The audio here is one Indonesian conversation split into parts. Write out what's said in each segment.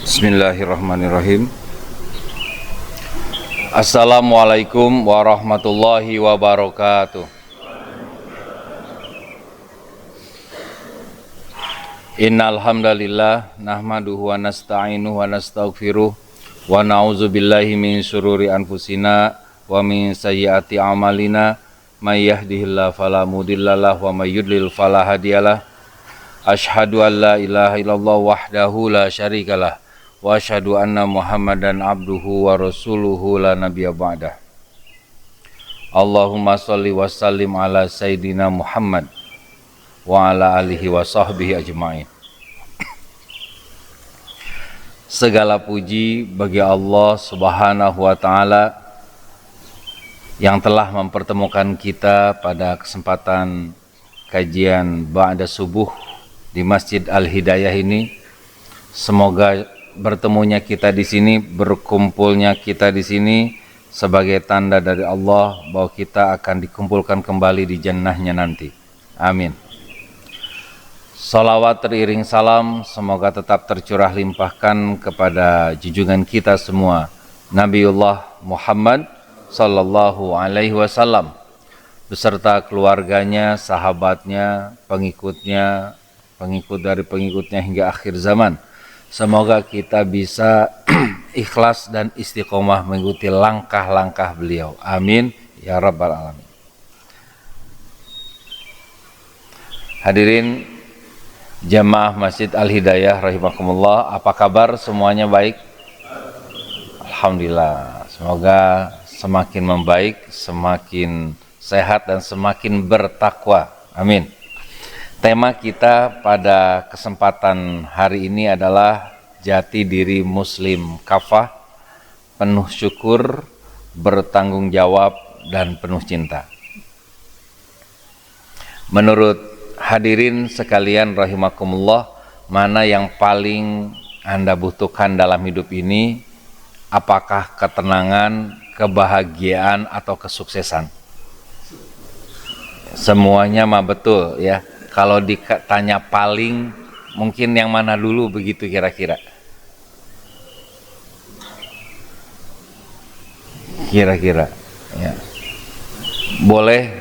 Bismillahirrahmanirrahim. Assalamualaikum warahmatullahi wabarakatuh. Innal hamdalillah nahmaduhu wa nasta'inuhu wa nastaghfiruh wa na'udzu billahi min syururi anfusina wa min sayyiati a'malina may yahdihillahu fala mudhillalah wa may yudlil fala hadiyalah. Asyhadu an la ilaha illallah wahdahu la syarikalah wa asyhadu anna Muhammadan abduhu wa rasuluhu la nabiyya ba'dah. Allahumma shalli wa sallim ala sayyidina Muhammad wa ala alihi wa sahbihi ajma'in. Segala puji bagi Allah Subhanahu wa taala yang telah mempertemukan kita pada kesempatan kajian ba'da subuh di Masjid Al-Hidayah ini. Semoga bertemunya kita di sini, berkumpulnya kita di sini sebagai tanda dari Allah bahwa kita akan dikumpulkan kembali di jannahnya nanti. Amin. Salawat teriring salam semoga tetap tercurah limpahkan kepada junjungan kita semua, Nabiullah Muhammad sallallahu alaihi wasallam beserta keluarganya, sahabatnya, pengikutnya, pengikut dari pengikutnya hingga akhir zaman. Semoga kita bisa ikhlas dan istiqomah mengikuti langkah-langkah beliau. Amin ya rabbal alamin. Hadirin jamaah Masjid Al-Hidayah rahimakumullah, apa kabar? Semuanya baik? Alhamdulillah. Semoga semakin membaik, semakin sehat dan semakin bertakwa. Amin. Tema kita pada kesempatan hari ini adalah jati diri Muslim kafah, penuh syukur, bertanggung jawab, dan penuh cinta. Menurut hadirin sekalian rahimakumullah, mana yang paling Anda butuhkan dalam hidup ini? Apakah ketenangan, kebahagiaan, atau kesuksesan? Semuanya mah betul ya. Kalau ditanya paling, mungkin yang mana dulu begitu kira-kira? Kira-kira ya. Boleh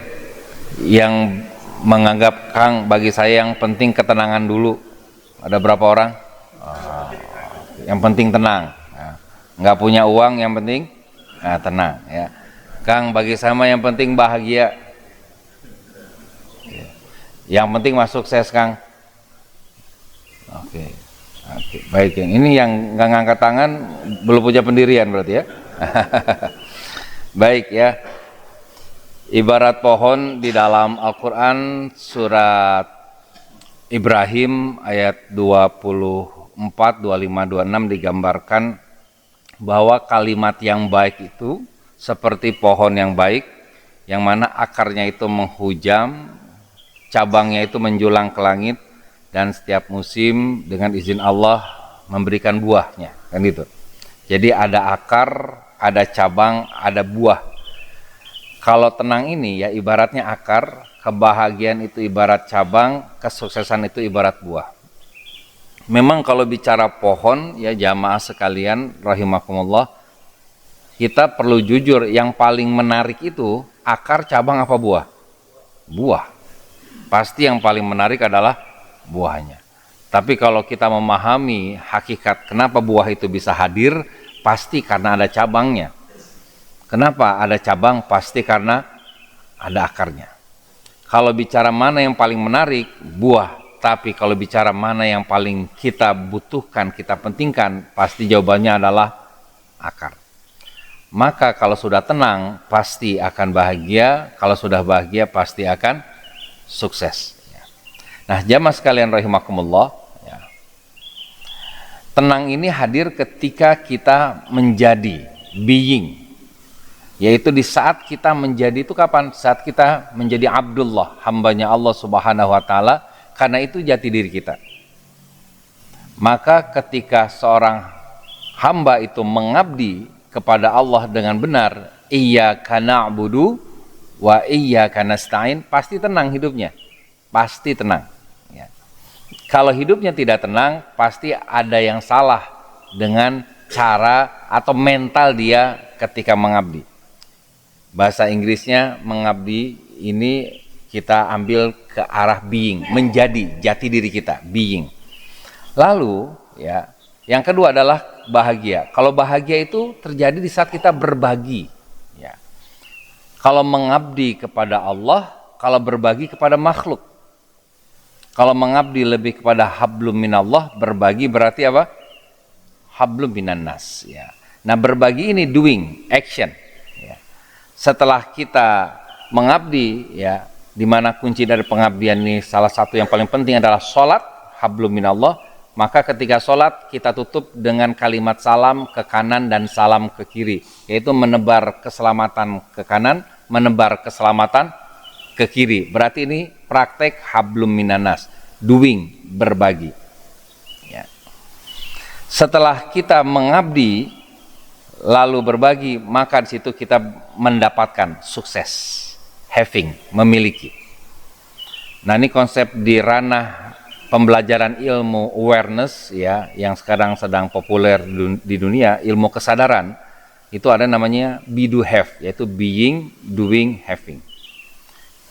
yang menganggap, Kang, bagi saya yang penting ketenangan dulu. Ada berapa orang? Yang penting tenang. Nggak punya uang, yang penting tenang ya. Kang, bagi sama yang penting bahagia. Yang penting masuk sukses, Kang. Oke, baik. Ini yang nggak ngangkat tangan belum punya pendirian berarti ya. Baik ya. Ibarat pohon di dalam Al-Quran surat Ibrahim ayat 24, 25, 26 digambarkan bahwa kalimat yang baik itu seperti pohon yang baik, yang mana akarnya itu menghujam, cabangnya itu menjulang ke langit, dan setiap musim dengan izin Allah memberikan buahnya, kan gitu. Jadi ada akar, ada cabang, ada buah. Kalau tenang ini ya ibaratnya akar, kebahagiaan itu ibarat cabang, kesuksesan itu ibarat buah. Memang kalau bicara pohon ya jamaah sekalian rahimakumullah, kita perlu jujur, yang paling menarik itu akar, cabang, apa buah? Buah. Pasti yang paling menarik adalah buahnya. Tapi kalau kita memahami hakikat kenapa buah itu bisa hadir, pasti karena ada cabangnya. Kenapa ada cabang? Pasti karena ada akarnya. Kalau bicara mana yang paling menarik, buah. Tapi kalau bicara mana yang paling kita butuhkan, kita pentingkan, pasti jawabannya adalah akar. Maka kalau sudah tenang, pasti akan bahagia. Kalau sudah bahagia, pasti akan sukses. Nah, jamaah sekalian rahimakumullah ya. Tenang ini hadir ketika kita menjadi being, yaitu di saat kita menjadi itu kapan? Saat kita menjadi Abdullah, hambanya Allah Subhanahu wa taala, karena itu jati diri kita. Maka ketika seorang hamba itu mengabdi kepada Allah dengan benar, iyyaka na'budu wa iyyaka nasta'in, pasti tenang hidupnya, pasti tenang ya. Kalau hidupnya tidak tenang, pasti ada yang salah dengan cara atau mental dia ketika mengabdi. Bahasa Inggrisnya mengabdi ini kita ambil ke arah being, menjadi jati diri kita, being. Lalu ya, yang kedua adalah bahagia. Kalau bahagia itu terjadi di saat kita berbagi. Ya. Kalau mengabdi kepada Allah, kalau berbagi kepada makhluk. Kalau mengabdi lebih kepada hablum minallah, berbagi berarti apa? Hablum minannas. Ya. Nah, berbagi ini doing, action. Ya. Setelah kita mengabdi, ya, di mana kunci dari pengabdian ini salah satu yang paling penting adalah sholat, hablum minallah. Maka ketika sholat kita tutup dengan kalimat salam ke kanan dan salam ke kiri, yaitu menebar keselamatan ke kanan, menebar keselamatan ke kiri. Berarti ini praktek hablum minanas, doing, berbagi. Ya. Setelah kita mengabdi lalu berbagi, maka di situ kita mendapatkan sukses, having, memiliki. Nah, ini konsep di ranah pembelajaran ilmu awareness, ya, yang sekarang sedang populer di dunia, ilmu kesadaran. Itu ada namanya be do have, yaitu being, doing, having.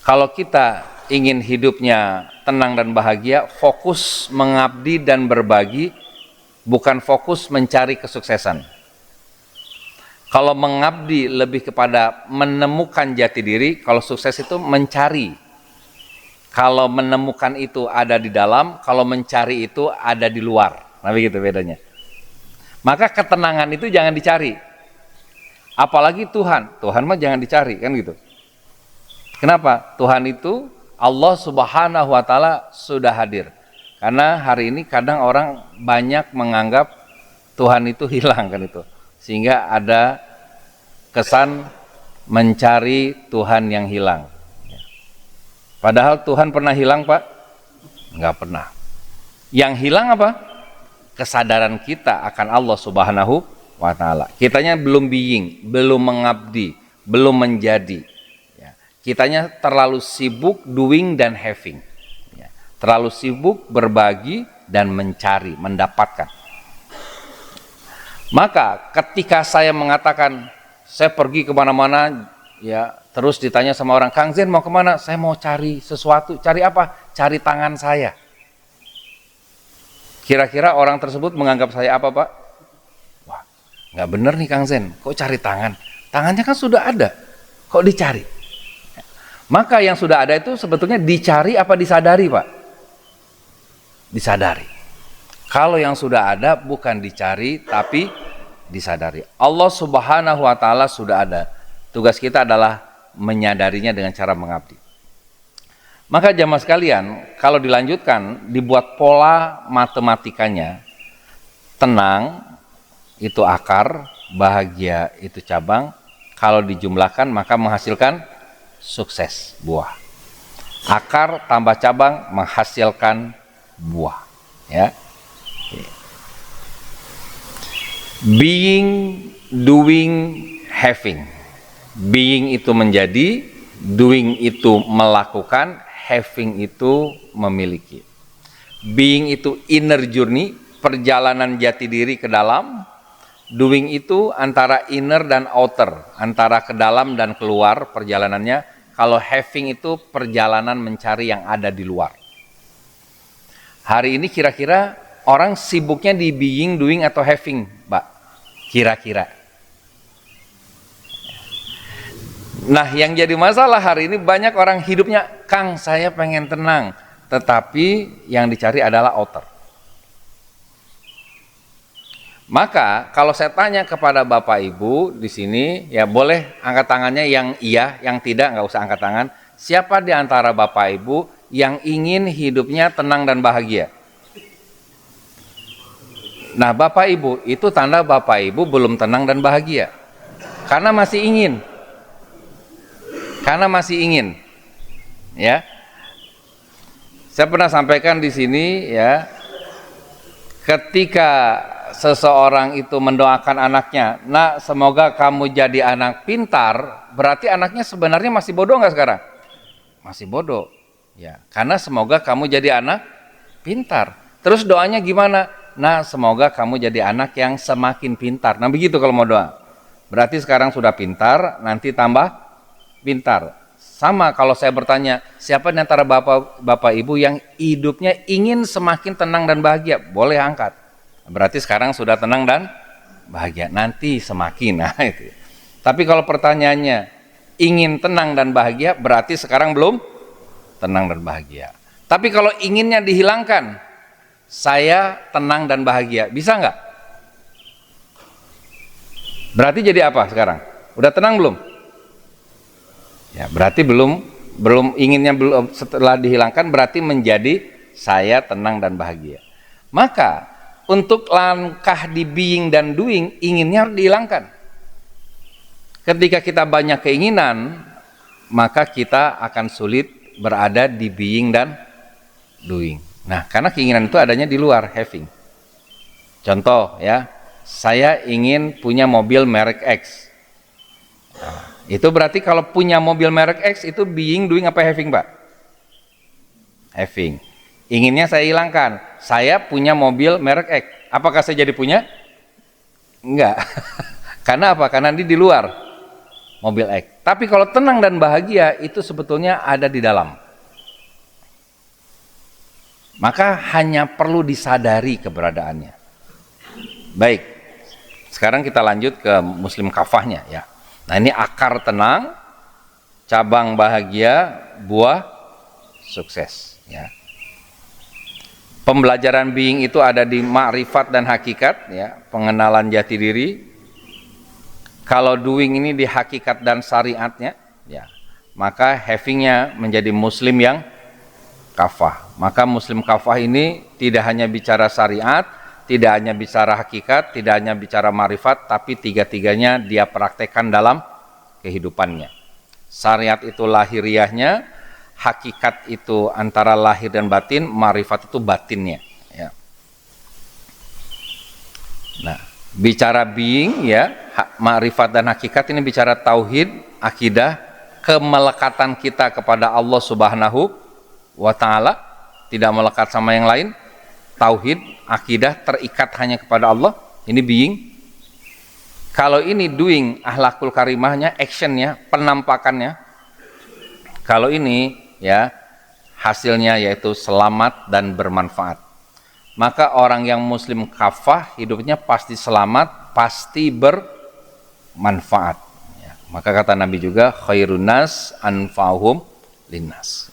Kalau kita ingin hidupnya tenang dan bahagia, fokus mengabdi dan berbagi, bukan fokus mencari kesuksesan. Kalau mengabdi lebih kepada menemukan jati diri, kalau sukses itu mencari. Kalau menemukan itu ada di dalam, kalau mencari itu ada di luar. Nah, begitu bedanya. Maka ketenangan itu jangan dicari. Apalagi Tuhan mah jangan dicari, kan gitu. Kenapa? Tuhan itu Allah Subhanahu wa Ta'ala sudah hadir. Karena hari ini kadang orang banyak menganggap Tuhan itu hilang, kan itu. Sehingga ada kesan mencari Tuhan yang hilang. Padahal Tuhan pernah hilang, Pak? Enggak pernah. Yang hilang apa? Kesadaran kita akan Allah Subhanahu wa Ta'ala. Kitanya belum being, belum mengabdi, belum menjadi. Kitanya terlalu sibuk doing dan having. Terlalu sibuk berbagi dan mencari, mendapatkan. Maka ketika saya mengatakan, saya pergi kemana-mana, ya, terus ditanya sama orang, Kang Zen mau kemana? Saya mau cari sesuatu. Cari apa? Cari tangan saya. Kira-kira orang tersebut menganggap saya apa, Pak? Wah, nggak bener nih Kang Zen, kok cari tangan? Tangannya kan sudah ada, kok dicari? Maka yang sudah ada itu sebetulnya dicari apa disadari, Pak? Disadari. Kalau yang sudah ada bukan dicari tapi disadari. Allah Subhanahu wa Ta'ala sudah ada. Tugas kita adalah menyadarinya dengan cara mengabdi. Maka jamaah sekalian, kalau dilanjutkan, dibuat pola matematikanya, tenang itu akar, bahagia itu cabang, kalau dijumlahkan maka menghasilkan sukses, buah. Akar tambah cabang menghasilkan buah, ya. Being, doing, having. Being itu menjadi, doing itu melakukan, having itu memiliki. Being itu inner journey, perjalanan jati diri ke dalam. Doing itu antara inner dan outer, antara ke dalam dan keluar perjalanannya. Kalau having itu perjalanan mencari yang ada di luar. Hari ini kira-kira orang sibuknya di being, doing, atau having, Pak? Kira-kira. Nah, yang jadi masalah hari ini banyak orang hidupnya, Kang, saya pengen tenang, tetapi yang dicari adalah outer. Maka kalau saya tanya kepada Bapak Ibu di sini, ya boleh angkat tangannya yang iya, yang tidak nggak usah angkat tangan. Siapa di antara Bapak Ibu yang ingin hidupnya tenang dan bahagia? Nah, Bapak Ibu, itu tanda Bapak Ibu belum tenang dan bahagia. Karena masih ingin. Karena masih ingin. Ya. Saya pernah sampaikan di sini, ya, ketika seseorang itu mendoakan anaknya, nak semoga kamu jadi anak pintar, berarti anaknya sebenarnya masih bodoh nggak sekarang? Masih bodoh, ya. Karena semoga kamu jadi anak pintar. Terus doanya gimana? nah semoga kamu jadi anak yang semakin pintar. Nah begitu kalau mau doa. Berarti sekarang sudah pintar, nanti tambah pintar. Sama kalau saya bertanya, siapa di antara bapak ibu yang hidupnya ingin semakin tenang dan bahagia? Boleh angkat. Berarti sekarang sudah tenang dan bahagia. Nanti semakin. Nah itu. Tapi kalau pertanyaannya ingin tenang dan bahagia, berarti sekarang belum tenang dan bahagia. Tapi kalau inginnya dihilangkan, saya tenang dan bahagia, bisa nggak? Berarti jadi apa sekarang? Udah tenang belum? Ya, berarti belum inginnya belum, setelah dihilangkan berarti menjadi saya tenang dan bahagia. Maka untuk langkah di being dan doing, inginnya harus dihilangkan. Ketika kita banyak keinginan, maka kita akan sulit berada di being dan doing. Nah, karena keinginan itu adanya di luar, having. Contoh ya, saya ingin punya mobil merek X. Nah, itu berarti kalau punya mobil merek X itu being, doing apa having, Pak? Having. Inginnya saya hilangkan. Saya punya mobil merek X. Apakah saya jadi punya? Enggak. Karena apa? Karena di luar mobil X. Tapi kalau tenang dan bahagia itu sebetulnya ada di dalam. Maka hanya perlu disadari keberadaannya. Baik, sekarang kita lanjut ke muslim kafahnya ya. Nah ini akar tenang, cabang bahagia, buah sukses ya. Pembelajaran being itu ada di ma'rifat dan hakikat ya, pengenalan jati diri. Kalau doing ini di hakikat dan syariatnya ya, maka havingnya menjadi muslim yang kafah. Maka muslim kafah ini tidak hanya bicara syariat, tidak hanya bicara hakikat, tidak hanya bicara ma'rifat, tapi tiga-tiganya dia praktekkan dalam kehidupannya. Syariat itu lahiriahnya, hakikat itu antara lahir dan batin, ma'rifat itu batinnya ya. Nah, bicara being ya, ma'rifat dan hakikat ini bicara tauhid, akidah, kemelekatan kita kepada Allah Subhanahu wa ta'ala, tidak melekat sama yang lain. Tauhid, akidah terikat hanya kepada Allah, ini being. Kalau ini doing, akhlakul karimahnya, actionnya, penampakannya. Kalau ini ya, hasilnya yaitu selamat dan bermanfaat. Maka orang yang muslim kafah hidupnya pasti selamat, pasti bermanfaat ya. Maka kata Nabi juga, khairun nas anfa'uhum linnas.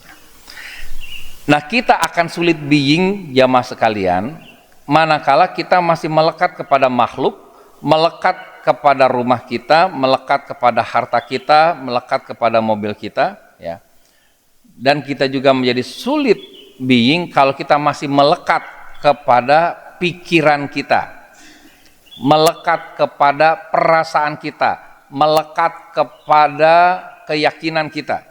Nah kita akan sulit being jamaah sekalian manakala kita masih melekat kepada makhluk, melekat kepada rumah kita, melekat kepada harta kita, melekat kepada mobil kita ya. Dan kita juga menjadi sulit being kalau kita masih melekat kepada pikiran kita, melekat kepada perasaan kita, melekat kepada keyakinan kita.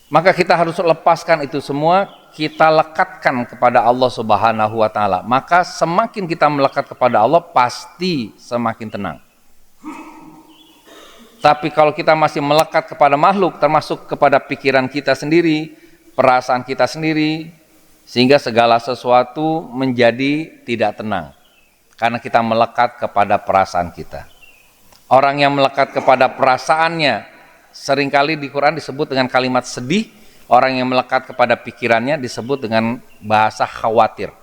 Maka kita harus lepaskan itu semua, kita lekatkan kepada Allah Subhanahu wa ta'ala. Maka semakin kita melekat kepada Allah, pasti semakin tenang. Tapi kalau kita masih melekat kepada makhluk, termasuk kepada pikiran kita sendiri, perasaan kita sendiri, sehingga segala sesuatu menjadi tidak tenang. Karena kita melekat kepada perasaan kita. Orang yang melekat kepada perasaannya, seringkali di Quran disebut dengan kalimat sedih. Orang yang melekat kepada pikirannya disebut dengan bahasa khawatir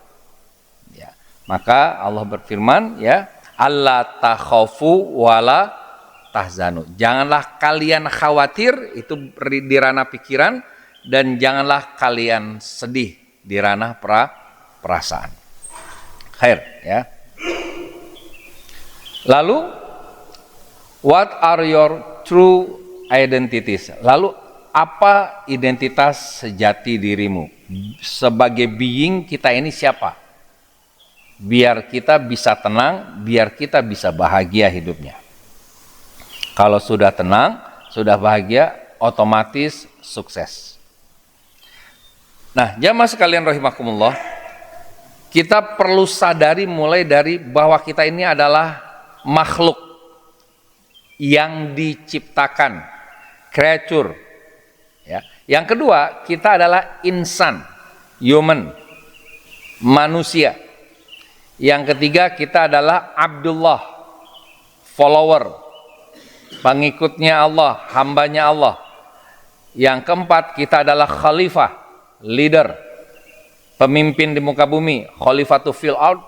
ya. Maka Allah berfirman ya, alla takhafu wala tahzanu, janganlah kalian khawatir, itu di ranah pikiran, dan janganlah kalian sedih di ranah perasaan. Khair ya. Lalu what are your true identities? Lalu apa identitas sejati dirimu? Sebagai being kita ini siapa? Biar kita bisa tenang, biar kita bisa bahagia hidupnya. Kalau sudah tenang, sudah bahagia, otomatis sukses. Nah, jamaah sekalian rahimakumullah, kita perlu sadari mulai dari bahwa kita ini adalah makhluk yang diciptakan, creature. Ya. Yang kedua, kita adalah insan, human, manusia. Yang ketiga, kita adalah Abdullah, follower, pengikutnya Allah, hambanya Allah. Yang keempat, kita adalah khalifah, leader, pemimpin di muka bumi, khalifatu fil ard.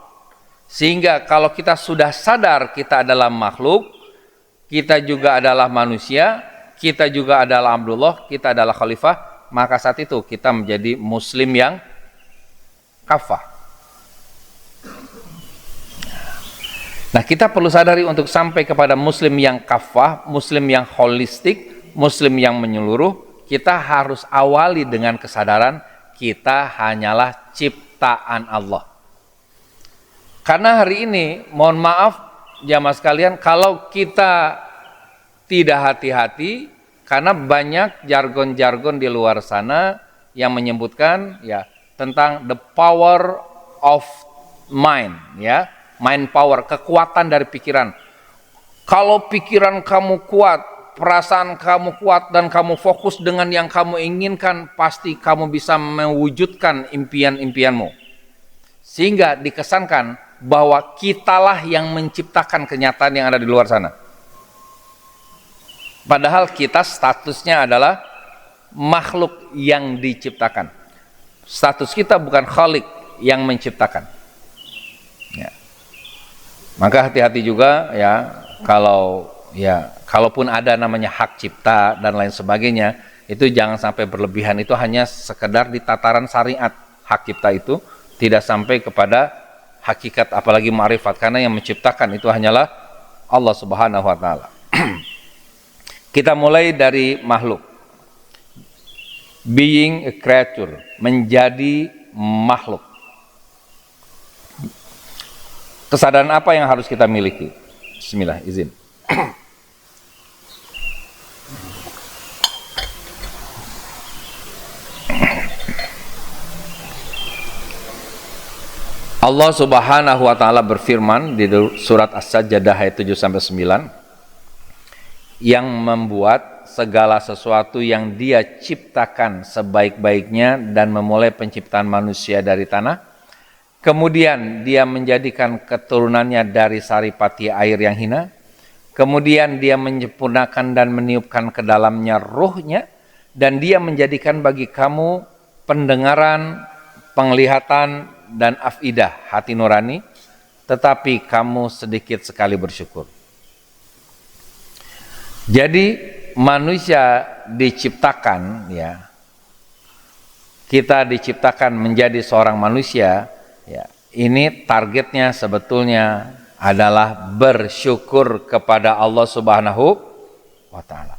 Sehingga kalau kita sudah sadar kita adalah makhluk, kita juga adalah manusia, kita juga adalah Abdullah, kita adalah khalifah, maka saat itu kita menjadi muslim yang kafah. Nah, kita perlu sadari untuk sampai kepada muslim yang kafah, muslim yang holistik, muslim yang menyeluruh, kita harus awali dengan kesadaran kita hanyalah ciptaan Allah. Karena hari ini, mohon maaf jamaah sekalian, kalau kita tidak hati-hati, karena banyak jargon-jargon di luar sana yang menyebutkan ya tentang the power of mind, ya, mind power, kekuatan dari pikiran. Kalau pikiran kamu kuat, perasaan kamu kuat dan kamu fokus dengan yang kamu inginkan, pasti kamu bisa mewujudkan impian-impianmu. Sehingga dikesankan bahwa kitalah yang menciptakan kenyataan yang ada di luar sana. Padahal kita statusnya adalah makhluk yang diciptakan. Status kita bukan khalik yang menciptakan. Ya. Maka hati-hati juga ya kalau kalaupun ada namanya hak cipta dan lain sebagainya, itu jangan sampai berlebihan. Itu hanya sekedar di tataran syariat. Hak cipta itu tidak sampai kepada hakikat, apalagi ma'rifat, karena yang menciptakan itu hanyalah Allah Subhanahu wa taala. Kita mulai dari makhluk. Being a creature, menjadi makhluk. Kesadaran apa yang harus kita miliki? Bismillah, izin. Allah Subhanahu wa taala berfirman di surat As-Sajdah ayat 7 sampai 9, yang membuat segala sesuatu yang Dia ciptakan sebaik-baiknya dan memulai penciptaan manusia dari tanah. Kemudian Dia menjadikan keturunannya dari saripati air yang hina. Kemudian Dia menyempurnakan dan meniupkan ke dalamnya ruhnya, dan Dia menjadikan bagi kamu pendengaran, penglihatan, dan afidah, hati nurani, tetapi kamu sedikit sekali bersyukur. Jadi manusia diciptakan, ya, kita diciptakan menjadi seorang manusia, ya, ini targetnya sebetulnya adalah bersyukur kepada Allah Subhanahu wa taala.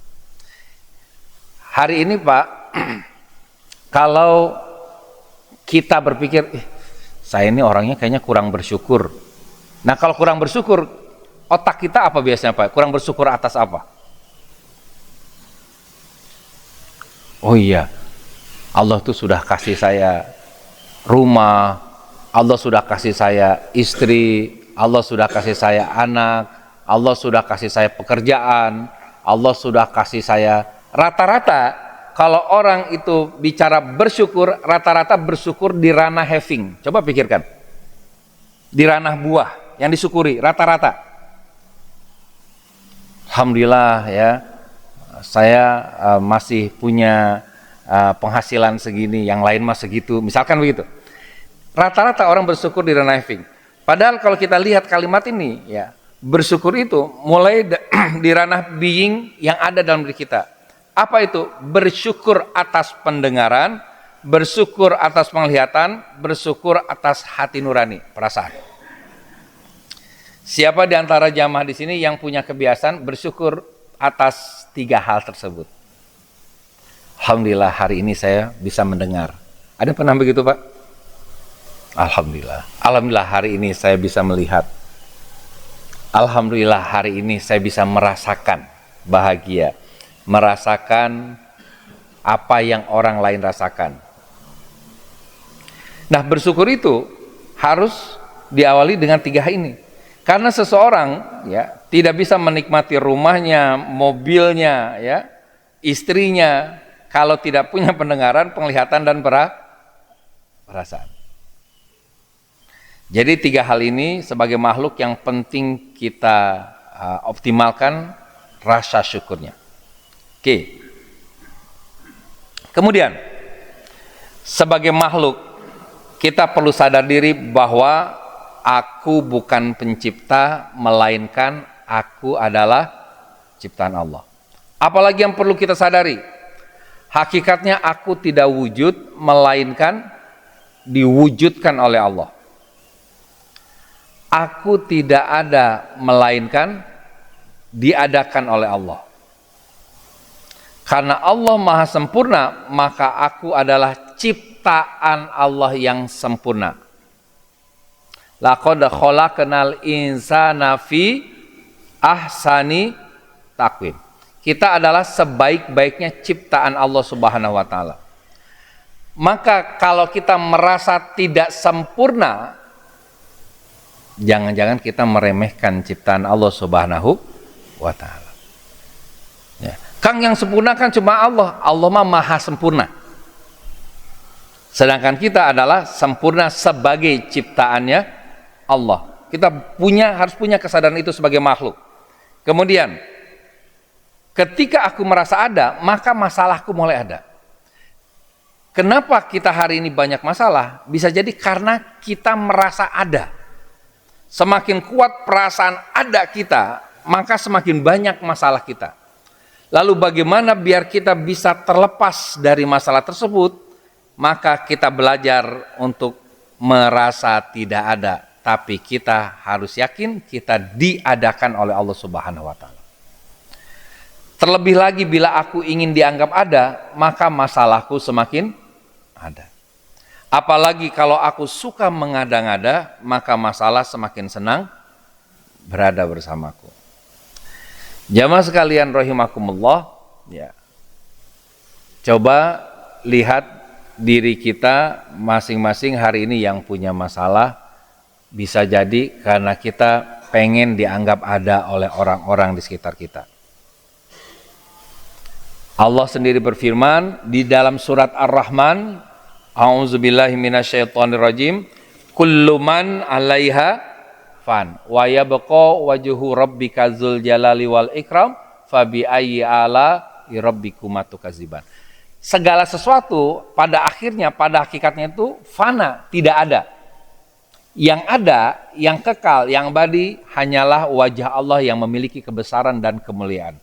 Hari ini Pak, kalau kita berpikir, saya ini orangnya kayaknya kurang bersyukur. Nah, kalau kurang bersyukur, otak kita apa biasanya Pak? Kurang bersyukur atas apa? Oh iya, Allah tuh sudah kasih saya rumah, Allah sudah kasih saya istri, Allah sudah kasih saya anak, Allah sudah kasih saya pekerjaan, Allah sudah kasih saya. Rata-rata kalau orang itu bicara bersyukur, rata-rata bersyukur di ranah having. Coba pikirkan, di ranah buah yang disyukuri rata-rata. Alhamdulillah ya, saya masih punya penghasilan segini, yang lain mah segitu, misalkan begitu. Rata-rata orang bersyukur di ranah having. Padahal kalau kita lihat kalimat ini, ya, bersyukur itu mulai di ranah being yang ada dalam diri kita. Apa itu? Bersyukur atas pendengaran, bersyukur atas penglihatan, bersyukur atas hati nurani, perasaan. Siapa di antara jamaah di sini yang punya kebiasaan bersyukur atas 3 hal tersebut? Alhamdulillah hari ini saya bisa mendengar. Ada pernah begitu Pak? Alhamdulillah. Alhamdulillah hari ini saya bisa melihat. Alhamdulillah hari ini saya bisa merasakan bahagia, merasakan apa yang orang lain rasakan. Nah, bersyukur itu harus diawali dengan 3 hal ini. Karena seseorang ya tidak bisa menikmati rumahnya, mobilnya, ya, istrinya kalau tidak punya pendengaran, penglihatan, dan perasaan. Jadi 3 hal ini sebagai makhluk yang penting kita optimalkan rasa syukurnya. Oke. Kemudian sebagai makhluk kita perlu sadar diri bahwa aku bukan pencipta, melainkan aku adalah ciptaan Allah. Apalagi yang perlu kita sadari, hakikatnya aku tidak wujud, melainkan diwujudkan oleh Allah. Aku tidak ada, melainkan diadakan oleh Allah. Karena Allah Maha Sempurna, maka aku adalah ciptaan Allah yang sempurna. Laqad khalaqnal insana fi ahsani taqwim. Kita adalah sebaik-baiknya ciptaan Allah Subhanahu wa taala. Maka kalau kita merasa tidak sempurna, jangan-jangan kita meremehkan ciptaan Allah Subhanahu wa taala. Ya. Kang, yang sempurna kan cuma Allah. Allah mah maha sempurna. Sedangkan kita adalah sempurna sebagai ciptaannya Allah. Kita harus punya kesadaran itu sebagai makhluk. Kemudian, ketika aku merasa ada, maka masalahku mulai ada. Kenapa kita hari ini banyak masalah? Bisa jadi karena kita merasa ada. Semakin kuat perasaan ada kita, maka semakin banyak masalah kita. Lalu bagaimana biar kita bisa terlepas dari masalah tersebut? Maka kita belajar untuk merasa tidak ada. Tapi kita harus yakin kita diadakan oleh Allah Subhanahu wa taala. Terlebih lagi bila aku ingin dianggap ada, maka masalahku semakin ada. Apalagi kalau aku suka mengada-ngada, maka masalah semakin senang berada bersamaku. Jamaah sekalian rahimakumullah, ya. Coba lihat diri kita masing-masing hari ini yang punya masalah. Bisa jadi karena kita pengen dianggap ada oleh orang-orang di sekitar kita. Allah sendiri berfirman di dalam surat Ar-Rahman, A'udzubillahi minasyaitonirrajim, kullu man 'alaiha fan wa yabqa wajhu rabbika dzul jalali wal ikram fa bi ayyi ala rabbikuma tukadziban. Segala sesuatu pada akhirnya, pada hakikatnya itu fana, tidak ada. Yang ada, yang kekal, yang abadi hanyalah wajah Allah yang memiliki kebesaran dan kemuliaan.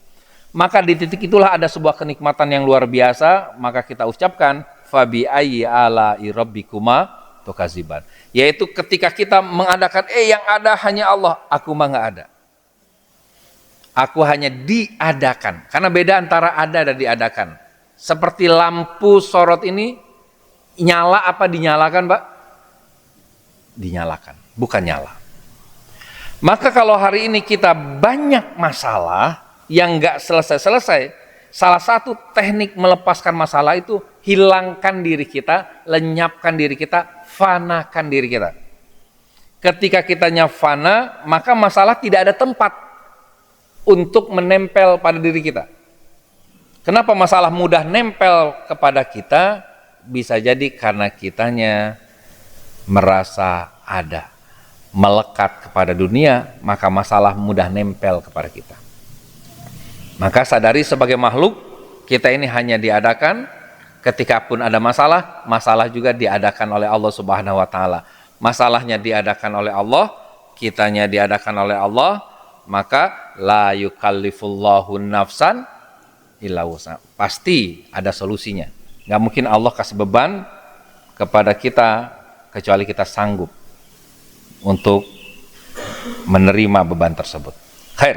Maka di titik itulah ada sebuah kenikmatan yang luar biasa, maka kita ucapkan fabi ayyi ala rabbikuma tukadziban. Yaitu ketika kita mengadakan yang ada hanya Allah, aku mah enggak ada. Aku hanya diadakan. Karena beda antara ada dan diadakan. Seperti lampu sorot ini nyala apa dinyalakan, Pak? Dinyalakan, bukan nyala. Maka kalau hari ini kita banyak masalah yang enggak selesai-selesai, salah satu teknik melepaskan masalah itu hilangkan diri kita, lenyapkan diri kita, fanakan diri kita. Ketika kitanya fana, maka masalah tidak ada tempat untuk menempel pada diri kita. Kenapa masalah mudah nempel kepada kita? Bisa jadi karena kitanya merasa ada, melekat kepada dunia, maka masalah mudah nempel kepada kita. Maka sadari sebagai makhluk, kita ini hanya diadakan ketika pun ada masalah, masalah juga diadakan oleh Allah Subhanahu wa taala. Masalahnya diadakan oleh Allah, kitanya diadakan oleh Allah, maka la yukallifullahu nafsan illa wus'aha. Pasti ada solusinya. Enggak mungkin Allah kasih beban kepada kita kecuali kita sanggup untuk menerima beban tersebut. Khair.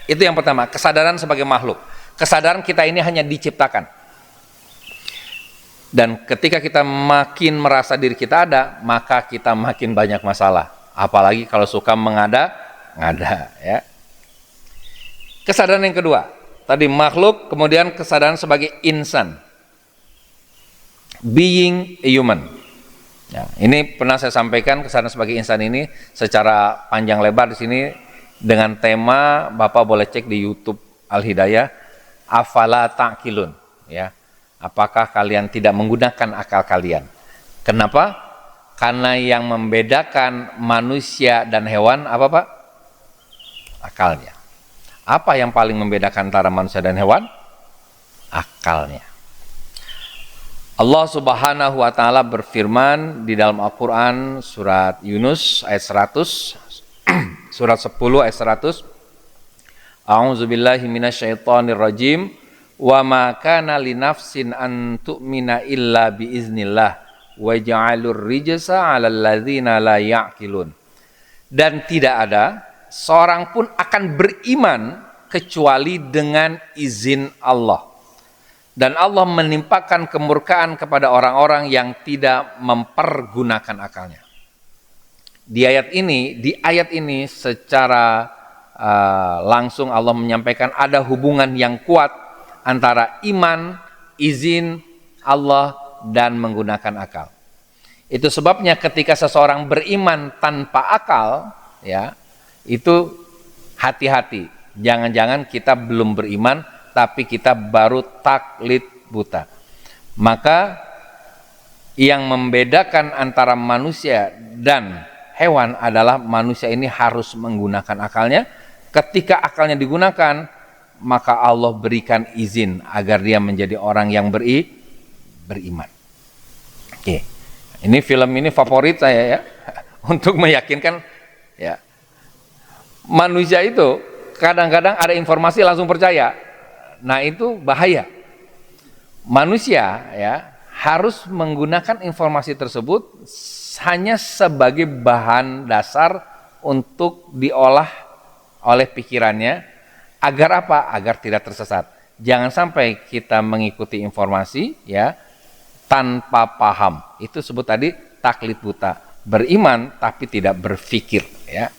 Itu yang pertama, kesadaran sebagai makhluk. Kesadaran kita ini hanya diciptakan. Dan ketika kita makin merasa diri kita ada, maka kita makin banyak masalah. Apalagi kalau suka mengada-ngada, ya. Kesadaran yang kedua, tadi makhluk, kemudian kesadaran sebagai insan. Being a human. Ya, ini pernah saya sampaikan kesadaran sebagai insan ini secara panjang lebar di sini dengan tema, Bapak boleh cek di YouTube Al-Hidayah, afala ta'qilun, ya. Apakah kalian tidak menggunakan akal kalian? Kenapa? Karena yang membedakan manusia dan hewan apa Pak? Akalnya. Apa yang paling membedakan antara manusia dan hewan? Akalnya. Allah Subhanahu wa taala berfirman di dalam Al-Qur'an surat Yunus ayat 100, surat 10 ayat 100. A'udzubillahi minasyaitonirrajim. Wa ma kana li nafsin an tu'mina illa biiznillah wa ja'alur rijsa 'alal ladzina la ya'qilun. Dan tidak ada seorang pun akan beriman kecuali dengan izin Allah. Dan Allah menimpakan kemurkaan kepada orang-orang yang tidak mempergunakan akalnya. Di ayat ini secara langsung Allah menyampaikan ada hubungan yang kuat antara iman, izin Allah dan menggunakan akal. Itu sebabnya ketika seseorang beriman tanpa akal, ya, itu hati-hati. Jangan-jangan kita belum beriman, tapi kita baru taklid buta. Maka yang membedakan antara manusia dan hewan adalah manusia ini harus menggunakan akalnya. Ketika akalnya digunakan, maka Allah berikan izin agar dia menjadi orang yang beriman. Oke. Ini film ini favorit saya ya, untuk meyakinkan ya. Manusia itu kadang-kadang ada informasi langsung percaya. Nah, itu bahaya. Manusia ya harus menggunakan informasi tersebut hanya sebagai bahan dasar untuk diolah oleh pikirannya. Agar apa? Agar tidak tersesat. Jangan sampai kita mengikuti informasi ya tanpa paham. Itu sebut tadi taklid buta. Beriman tapi tidak berpikir ya.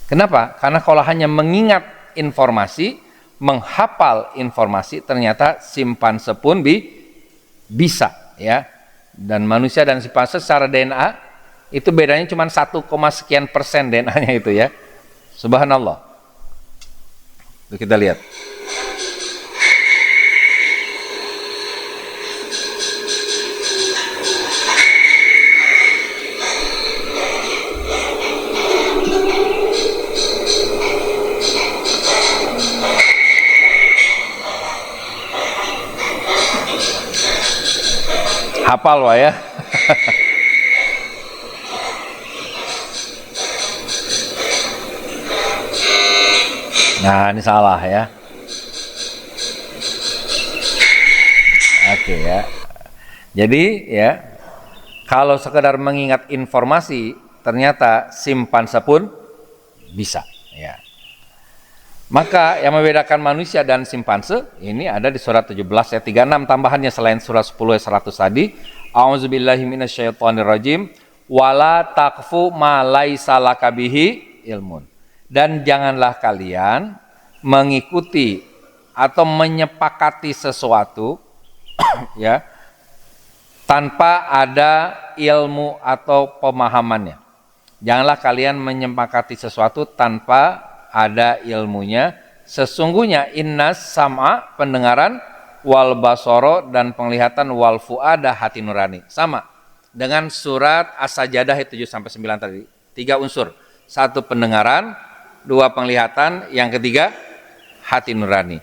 Kenapa? Karena kalau hanya mengingat informasi, menghafal informasi, ternyata simpanse pun bisa ya. Dan manusia dan simpanse secara DNA itu bedanya cuma 1, sekian persen DNA-nya itu ya. Subhanallah. Itu kita lihat. Hafal wah ya. Nah, ini salah ya. Oke ya. Jadi ya, kalau sekedar mengingat informasi, ternyata simpanse pun bisa ya. Maka yang membedakan manusia dan simpanse ini ada di surat 17 ayat 36 tambahannya selain surat 10 ayat 100 tadi. A'udzubillahi minasyaitonirrajim. Wala taqfu ma laisa laka bihi ilmun. Dan janganlah kalian mengikuti atau menyepakati sesuatu ya tanpa ada ilmu atau pemahamannya. Janganlah kalian menyepakati sesuatu tanpa ada ilmunya. Sesungguhnya innas sam'a pendengaran, wal basoro dan penglihatan, wal fuada hati nurani. Sama dengan surat As-Sajdah ayat 7-9 tadi. 3 unsur. 1 pendengaran, 2 penglihatan, yang ketiga hati nurani.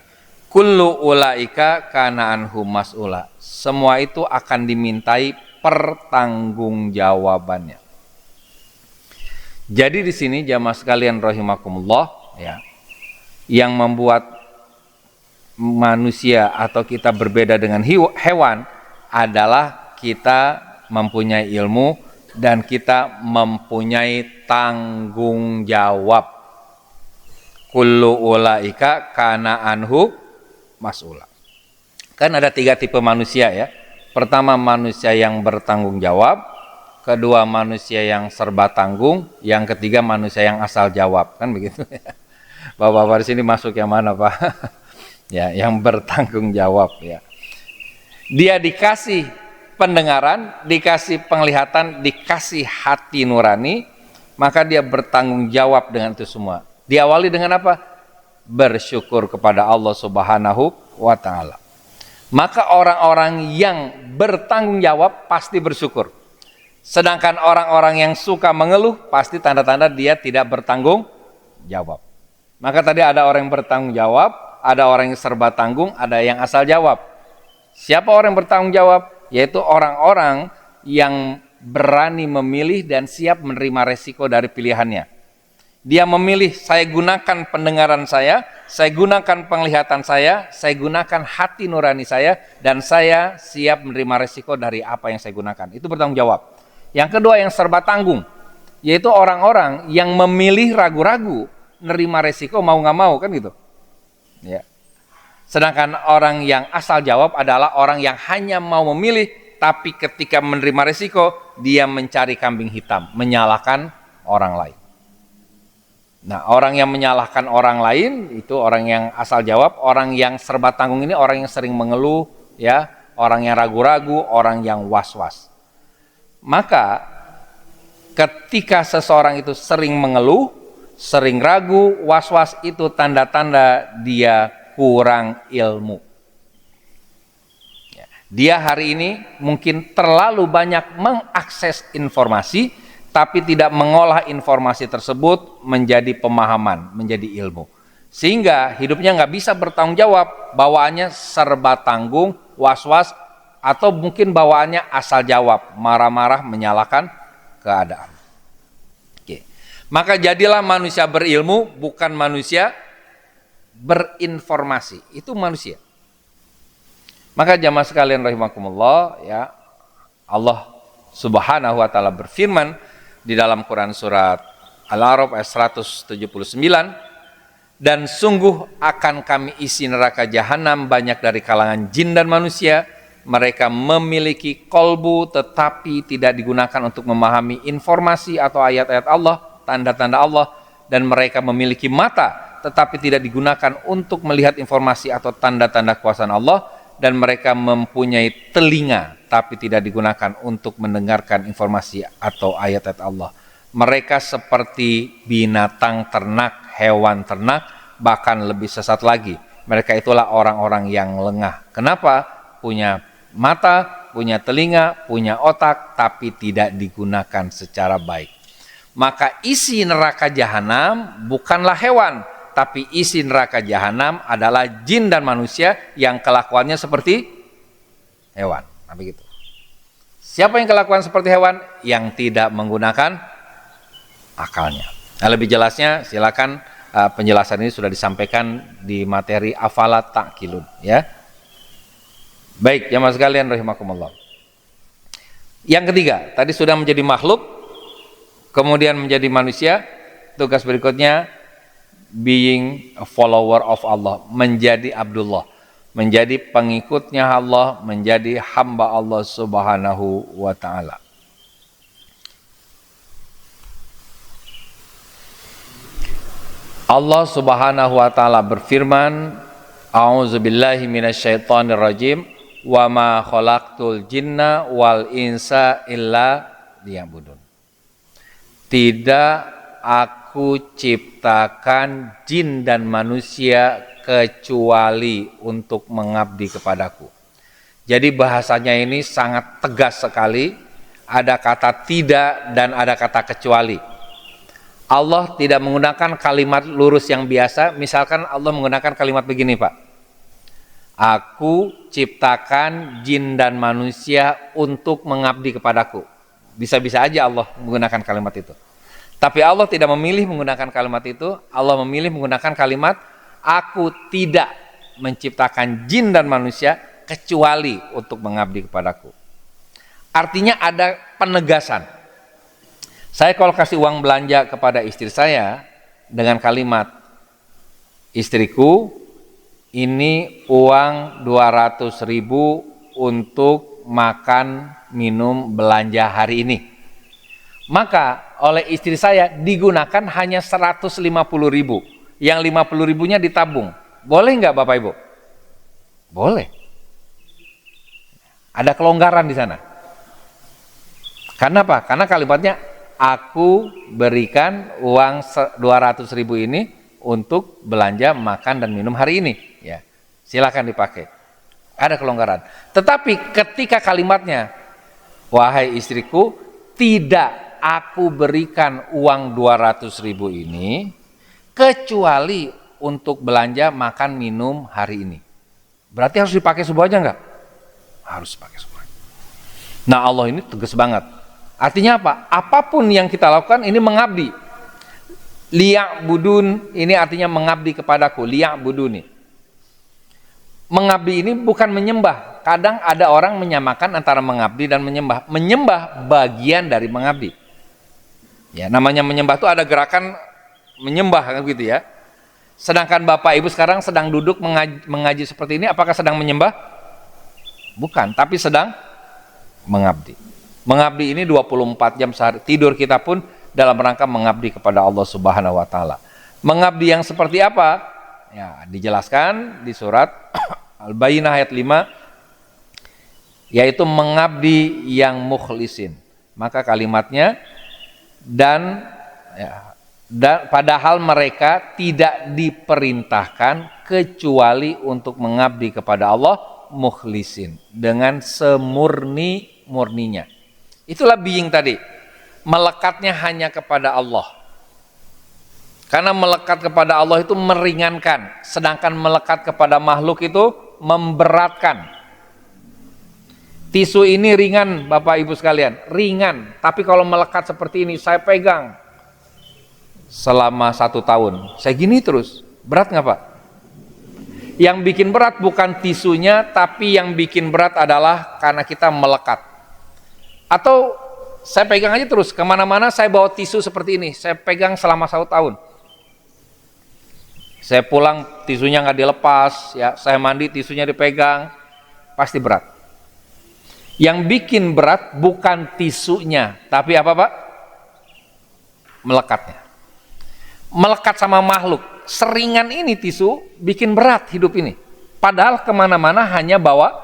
Kullu ulaika kana anhu mas'ula. Semua itu akan dimintai pertanggungjawabannya. Jadi di sini jamaah sekalian rahimakumullah ya, yang membuat manusia atau kita berbeda dengan hewan adalah kita mempunyai ilmu dan kita mempunyai tanggung jawab. Kullu ulaika kana anhu mas'ula. Kan ada 3 tipe manusia ya. Pertama manusia yang bertanggung jawab, kedua manusia yang serba tanggung, yang ketiga manusia yang asal jawab, kan begitu ya. Bapak-bapak di sini masuk yang mana Pak? Ya, yang bertanggung jawab ya. Dia dikasih pendengaran, dikasih penglihatan, dikasih hati nurani, maka dia bertanggung jawab dengan itu semua. Diawali dengan apa? Bersyukur kepada Allah Subhanahu wa ta'ala. Maka orang-orang yang bertanggung jawab pasti bersyukur. Sedangkan orang-orang yang suka mengeluh, pasti tanda-tanda dia tidak bertanggung jawab. Maka tadi ada orang yang bertanggung jawab, ada orang yang serba tanggung, ada yang asal jawab. Siapa orang yang bertanggung jawab? Yaitu orang-orang yang berani memilih dan siap menerima resiko dari pilihannya. Dia memilih, saya gunakan pendengaran saya gunakan penglihatan saya gunakan hati nurani saya, dan saya siap menerima resiko dari apa yang saya gunakan. Itu bertanggung jawab. Yang kedua yang serba tanggung, yaitu orang-orang yang memilih ragu-ragu, nerima resiko mau nggak mau, kan gitu. Ya. Sedangkan orang yang asal jawab adalah orang yang hanya mau memilih, tapi ketika menerima resiko, dia mencari kambing hitam, menyalahkan orang lain. Nah, orang yang menyalahkan orang lain itu orang yang asal jawab. Orang yang serba tanggung ini orang yang sering mengeluh, ya, orang yang ragu-ragu, orang yang was-was. Maka ketika seseorang itu sering mengeluh, sering ragu, was-was, itu tanda-tanda dia kurang ilmu. Dia hari ini mungkin terlalu banyak mengakses informasi, tapi tidak mengolah informasi tersebut menjadi pemahaman, menjadi ilmu. Sehingga hidupnya nggak bisa bertanggung jawab, bawaannya serba tanggung, was-was, atau mungkin bawaannya asal jawab, marah-marah, menyalahkan keadaan. Oke. Maka jadilah manusia berilmu, bukan manusia berinformasi. Itu manusia. Maka jamaah sekalian rahimakumullah, ya, Allah Subhanahu wa taala berfirman di dalam Quran surat Al-A'raf ayat 179, dan sungguh akan kami isi neraka jahanam banyak dari kalangan jin dan manusia. Mereka memiliki kolbu tetapi tidak digunakan untuk memahami informasi atau ayat-ayat Allah, tanda-tanda Allah, dan mereka memiliki mata tetapi tidak digunakan untuk melihat informasi atau tanda-tanda kekuasaan Allah, dan mereka mempunyai telinga tapi tidak digunakan untuk mendengarkan informasi atau ayat-ayat Allah. Mereka seperti binatang ternak, hewan ternak, bahkan lebih sesat lagi. Mereka itulah orang-orang yang lengah. Kenapa? Punya mata, punya telinga, punya otak, tapi tidak digunakan secara baik. Maka isi neraka jahanam bukanlah hewan, tapi isi neraka jahanam adalah jin dan manusia yang kelakuannya seperti hewan. Nah, begitu. Siapa yang kelakuan seperti hewan? Yang tidak menggunakan akalnya. Nah, lebih jelasnya silakan, penjelasan ini sudah disampaikan di materi Afala Ta'qilun, ya. Baik, jamaah sekalian rahimakumullah. Yang ketiga, tadi sudah menjadi makhluk, kemudian menjadi manusia. Tugas berikutnya being a follower of Allah, menjadi Abdullah, menjadi pengikutnya Allah, menjadi hamba Allah Subhanahu wa ta'ala. Allah Subhanahu wa ta'ala berfirman, a'udzubillahi minasyaitonirrajim, wa ma khalaqtul jinna wal insa illa liya'budun. Tidak aku ciptakan jin dan manusia kecuali untuk mengabdi kepadaku. Jadi bahasanya ini sangat tegas sekali. Ada kata tidak dan ada kata kecuali. Allah tidak menggunakan kalimat lurus yang biasa. Misalkan Allah menggunakan kalimat begini, Pak. Aku ciptakan jin dan manusia untuk mengabdi kepadaku. Bisa-bisa aja Allah menggunakan kalimat itu. Tapi Allah tidak memilih menggunakan kalimat itu. Allah memilih menggunakan kalimat, aku tidak menciptakan jin dan manusia kecuali untuk mengabdi kepadaku. Artinya ada penegasan. Saya kalau kasih uang belanja kepada istri saya dengan kalimat, istriku, ini uang 200.000 untuk makan, minum, belanja hari ini. Maka oleh istri saya digunakan hanya 150.000. Yang 50.000-nya ditabung. Boleh nggak Bapak Ibu? Boleh. Ada kelonggaran di sana. Karena apa? Karena kalimatnya, aku berikan uang 200.000 ini untuk belanja, makan, dan minum hari ini. Ya, silakan dipakai. Ada kelonggaran. Tetapi ketika kalimatnya, wahai istriku, tidak aku berikan uang 200.000 ini kecuali untuk belanja makan minum hari ini. Berarti harus dipakai semuanya enggak? Harus dipakai semuanya. Nah, Allah ini tegas banget. Artinya apa? Apapun yang kita lakukan ini mengabdi. Liya'budun ini artinya mengabdi kepadaku. Liya'buduni. Mengabdi ini bukan menyembah. Kadang ada orang menyamakan antara mengabdi dan menyembah. Menyembah bagian dari mengabdi. Ya, namanya menyembah itu ada gerakan menyembah kan gitu ya. Sedangkan Bapak Ibu sekarang sedang duduk mengaji seperti ini, apakah sedang menyembah? Bukan, tapi sedang mengabdi. Mengabdi ini 24 jam sehari. Tidur kita pun dalam rangka mengabdi kepada Allah Subhanahu wa taala. Mengabdi yang seperti apa? Ya, dijelaskan di surat Al-Bayyinah ayat 5, yaitu mengabdi yang mukhlisin. Maka kalimatnya dan padahal mereka tidak diperintahkan kecuali untuk mengabdi kepada Allah mukhlisin, dengan semurni-murninya. Itulah being tadi, melekatnya hanya kepada Allah. Karena melekat kepada Allah itu meringankan, sedangkan melekat kepada makhluk itu memberatkan. Tisu ini ringan Bapak Ibu sekalian, ringan. Tapi kalau melekat seperti ini, saya pegang selama 1 tahun, saya gini terus, berat nggak Pak? Yang bikin berat bukan tisunya, tapi yang bikin berat adalah karena kita melekat. Atau saya pegang aja terus, kemana-mana saya bawa tisu seperti ini, saya pegang selama 1 tahun. Saya pulang tisunya nggak dilepas, ya, saya mandi tisunya dipegang, pasti berat. Yang bikin berat bukan tisunya, tapi apa Pak? Melekatnya. Melekat sama makhluk, seringan ini tisu bikin berat hidup ini. Padahal kemana-mana hanya bawa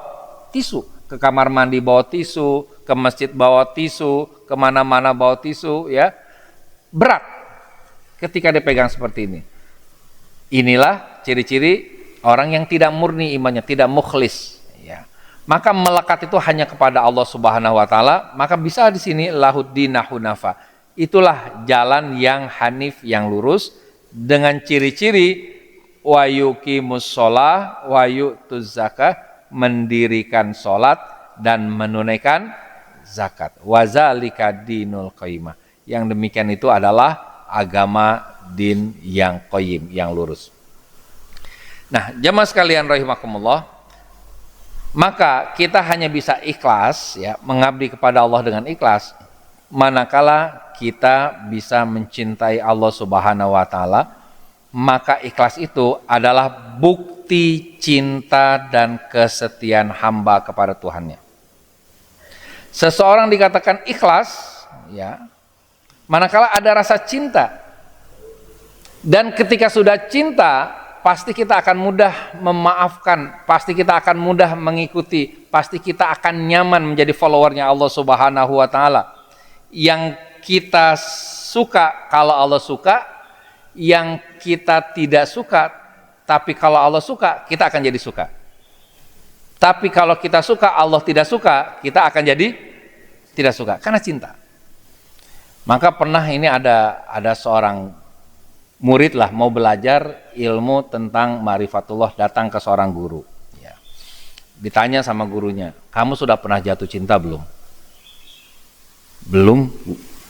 tisu, ke kamar mandi bawa tisu, ke masjid bawa tisu, kemana-mana bawa tisu, ya berat ketika dipegang seperti ini. Inilah ciri-ciri orang yang tidak murni imannya, tidak mukhlis. Ya. Maka melekat itu hanya kepada Allah Subhanahu Wa Taala. Maka bisa di sini lahuddina hunafa. Itulah jalan yang hanif, yang lurus, dengan ciri-ciri wa yuqimus shalah wa yu'tuz zakah, mendirikan salat dan menunaikan zakat. Wa zalika dinul qayyimah. Yang demikian itu adalah agama din yang qayyim, yang lurus. Nah, jamaah sekalian rahimakumullah, maka kita hanya bisa ikhlas, ya, mengabdi kepada Allah dengan ikhlas manakala kita bisa mencintai Allah Subhanahu wa taala. Maka ikhlas itu adalah bukti cinta dan kesetiaan hamba kepada Tuhannya. Seseorang dikatakan ikhlas, ya, manakala ada rasa cinta. Dan ketika sudah cinta, pasti kita akan mudah memaafkan, pasti kita akan mudah mengikuti, pasti kita akan nyaman menjadi followernya Allah Subhanahu wa taala. Yang kita suka kalau Allah suka, yang kita tidak suka, tapi kalau Allah suka, kita akan jadi suka. Tapi kalau kita suka, Allah tidak suka, kita akan jadi tidak suka, karena cinta. Maka pernah ini ada seorang murid lah, mau belajar ilmu tentang ma'rifatullah, datang ke seorang guru. Ya. Ditanya sama gurunya, kamu sudah pernah jatuh cinta belum? Belum.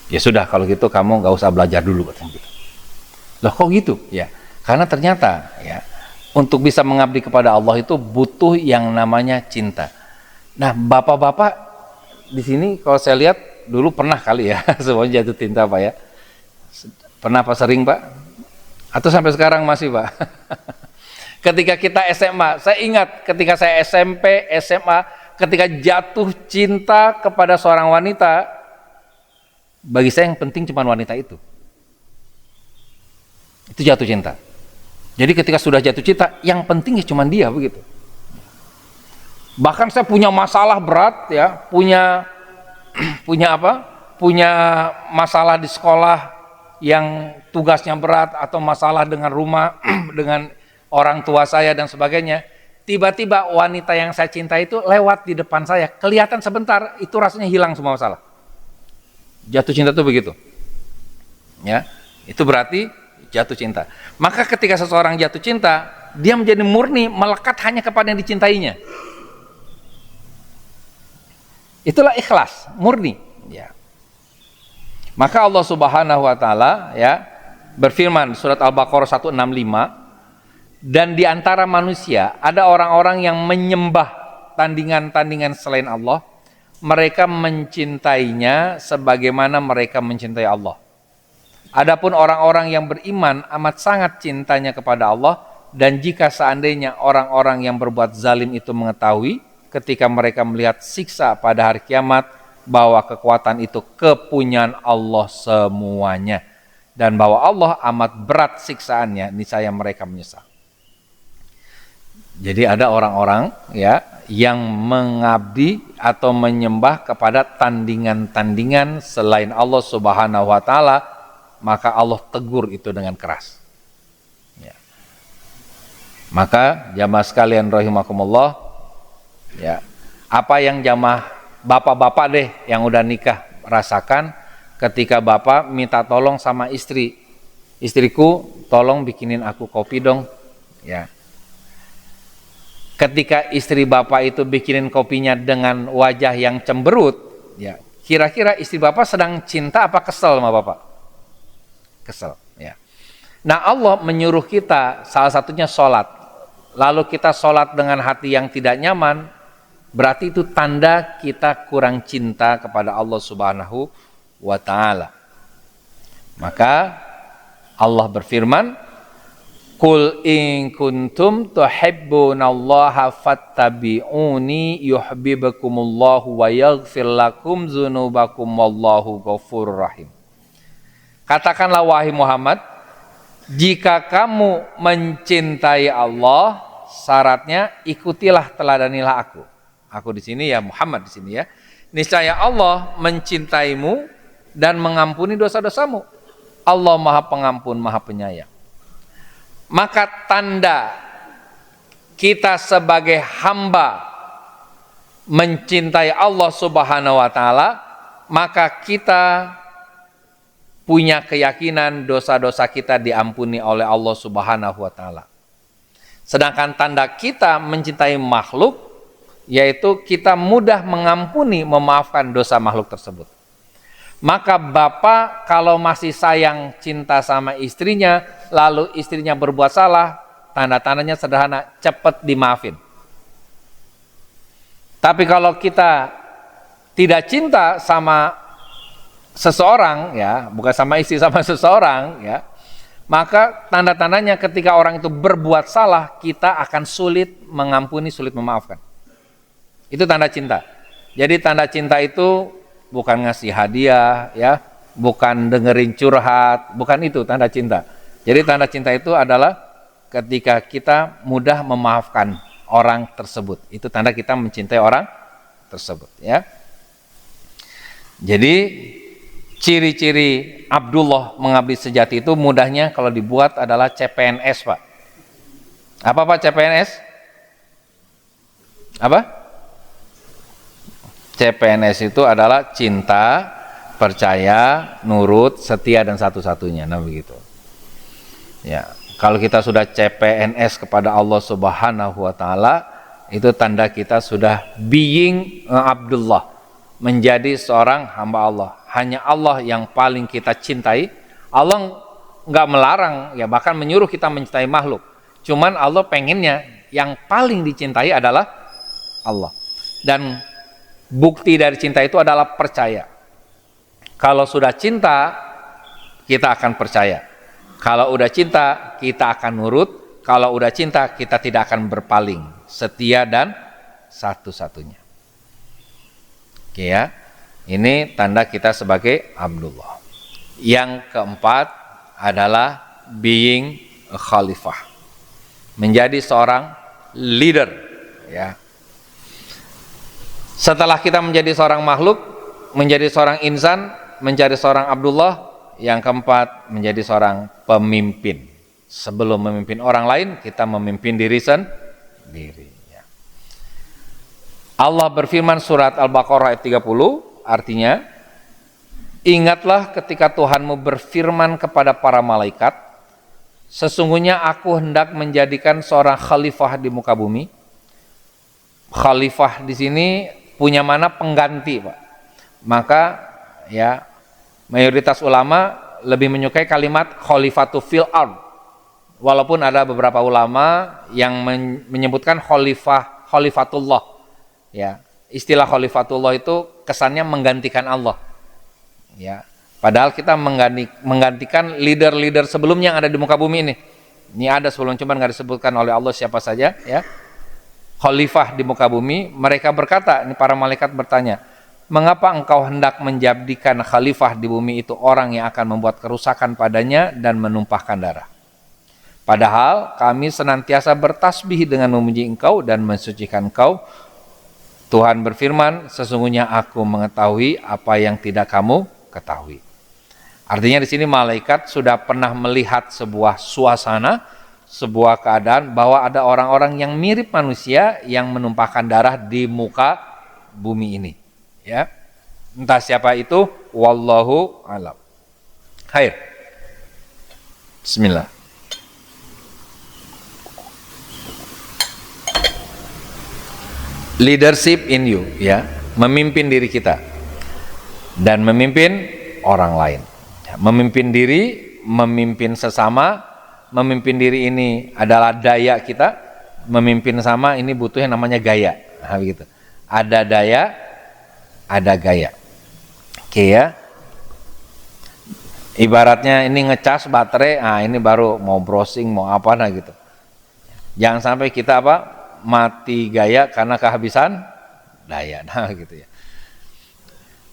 Ya sudah, kalau gitu kamu nggak usah belajar dulu, katanya gitu. Loh kok gitu? Ya, karena ternyata ya untuk bisa mengabdi kepada Allah itu butuh yang namanya cinta. Nah, bapak-bapak di sini kalau saya lihat dulu pernah kali ya semuanya jatuh cinta Pak ya. Pernah apa sering Pak? Atau sampai sekarang masih Pak? Ketika kita SMA, saya ingat ketika saya SMP, SMA, ketika jatuh cinta kepada seorang wanita, bagi saya yang penting cuma wanita itu. Itu jatuh cinta. Jadi ketika sudah jatuh cinta, yang penting ya cuma dia, begitu. Bahkan saya punya masalah berat ya, punya apa? Punya masalah di sekolah yang tugasnya berat, atau masalah dengan rumah, dengan orang tua saya dan sebagainya. Tiba-tiba wanita yang saya cintai itu lewat di depan saya, kelihatan sebentar, itu rasanya hilang semua masalah. Jatuh cinta itu begitu. Ya, itu berarti jatuh cinta. Maka ketika seseorang jatuh cinta, dia menjadi murni melekat hanya kepada yang dicintainya. Itulah ikhlas, murni. Ya. Maka Allah Subhanahu wa taala ya berfirman surat Al-Baqarah 165, dan di antara manusia ada orang-orang yang menyembah tandingan-tandingan selain Allah. Mereka mencintainya sebagaimana mereka mencintai Allah. Adapun orang-orang yang beriman amat sangat cintanya kepada Allah, dan jika seandainya orang-orang yang berbuat zalim itu mengetahui ketika mereka melihat siksa pada hari kiamat bahwa kekuatan itu kepunyaan Allah semuanya, dan bahwa Allah amat berat siksaannya, niscaya mereka menyesal. Jadi ada orang-orang ya yang mengabdi atau menyembah kepada tandingan-tandingan selain Allah Subhanahu wa taala, maka Allah tegur itu dengan keras. Ya. Maka jamaah sekalian rahimakumullah, ya, apa yang jamaah bapak-bapak deh yang udah nikah rasakan ketika bapak minta tolong sama istriku tolong bikinin aku kopi dong, ya. Ketika istri bapak itu bikinin kopinya dengan wajah yang cemberut, ya, kira-kira istri bapak sedang cinta apa kesel sama bapak? Kesel, ya. Nah, Allah menyuruh kita salah satunya sholat. Lalu kita sholat dengan hati yang tidak nyaman, berarti itu tanda kita kurang cinta kepada Allah Subhanahu wa ta'ala. Maka Allah berfirman, Qul in kuntum tuhibbunallaha fattabi'uni yuhibbukumullahu wa yaghfir lakum dzunubakum wallahu ghafurur rahim. Katakanlah wahai Muhammad, jika kamu mencintai Allah, syaratnya ikutilah, teladanilah aku. Aku di sini ya, Muhammad di sini ya. Niscaya Allah mencintaimu dan mengampuni dosa-dosamu. Allah Maha Pengampun, Maha Penyayang. Maka tanda kita sebagai hamba mencintai Allah Subhanahu wa taala, maka kita punya keyakinan dosa-dosa kita diampuni oleh Allah Subhanahu wa taala. Sedangkan tanda kita mencintai makhluk, yaitu kita mudah mengampuni, memaafkan dosa makhluk tersebut. Maka bapak kalau masih sayang cinta sama istrinya, lalu istrinya berbuat salah, tanda-tandanya sederhana, cepat dimaafin. Tapi kalau kita tidak cinta sama seseorang, ya, bukan sama istri, sama seseorang, ya, maka tanda-tandanya ketika orang itu berbuat salah, kita akan sulit mengampuni, sulit memaafkan. Itu tanda cinta. Jadi tanda cinta itu bukan ngasih hadiah, ya, bukan dengerin curhat, bukan itu tanda cinta. Jadi tanda cinta itu adalah ketika kita mudah memaafkan orang tersebut. Itu tanda kita mencintai orang tersebut, ya. Jadi ciri-ciri Abdullah mengabdi sejati itu mudahnya kalau dibuat adalah CPNS, Pak. Apa Pak CPNS? Apa? CPNS itu adalah cinta, percaya, nurut, setia, dan satu-satunya. Nah begitu. Ya, kalau kita sudah CPNS kepada Allah Subhanahu wa taala, itu tanda kita sudah being Abdullah, menjadi seorang hamba Allah. Hanya Allah yang paling kita cintai. Allah nggak melarang, ya bahkan menyuruh kita mencintai makhluk. Cuman Allah pengennya yang paling dicintai adalah Allah. Dan bukti dari cinta itu adalah percaya. Kalau sudah cinta, kita akan percaya. Kalau udah cinta, kita akan nurut. Kalau udah cinta, kita tidak akan berpaling. Setia dan satu-satunya. Oke ya. Ini tanda kita sebagai Abdullah. Yang keempat adalah being a khalifah. Menjadi seorang leader, ya. Setelah kita menjadi seorang makhluk, menjadi seorang insan, menjadi seorang Abdullah, yang keempat menjadi seorang pemimpin. Sebelum memimpin orang lain, kita memimpin diri sendiri. Ya. Allah berfirman surat Al-Baqarah ayat 30, artinya Ingatlah ketika Tuhanmu berfirman kepada para malaikat, sesungguhnya aku hendak menjadikan seorang khalifah di muka bumi. Khalifah di sini punya mana pengganti, Pak. Maka ya mayoritas ulama lebih menyukai kalimat khalifatu fil ard. Walaupun ada beberapa ulama yang menyebutkan khalifatullah. Ya, istilah khalifatullah itu kesannya menggantikan Allah. Ya, padahal kita menggantikan leader-leader sebelumnya yang ada di muka bumi ini. Ini ada sebelum, cuman nggak disebutkan oleh Allah siapa saja. Ya, khalifah di muka bumi. Mereka berkata, ini para malaikat bertanya, mengapa engkau hendak menjadikan khalifah di bumi itu orang yang akan membuat kerusakan padanya dan menumpahkan darah? Padahal kami senantiasa bertasbih dengan memuji engkau dan mensucikan engkau. Tuhan berfirman, sesungguhnya aku mengetahui apa yang tidak kamu ketahui. Artinya di sini malaikat sudah pernah melihat sebuah suasana, sebuah keadaan bahwa ada orang-orang yang mirip manusia yang menumpahkan darah di muka bumi ini. Ya, entah siapa itu, wallahu alam. Khair. Bismillah. Leadership in you, ya, memimpin diri kita dan memimpin orang lain. Memimpin diri, memimpin sesama. Memimpin diri ini adalah daya kita, memimpin sama ini butuh yang namanya gaya. Nah, begitu. Ada daya, ada gaya. Oke ya. Ibaratnya ini ngecas baterai, nah ini baru mau browsing, mau apa nah gitu. Jangan sampai kita mati gaya karena kehabisan daya. Nah gitu ya.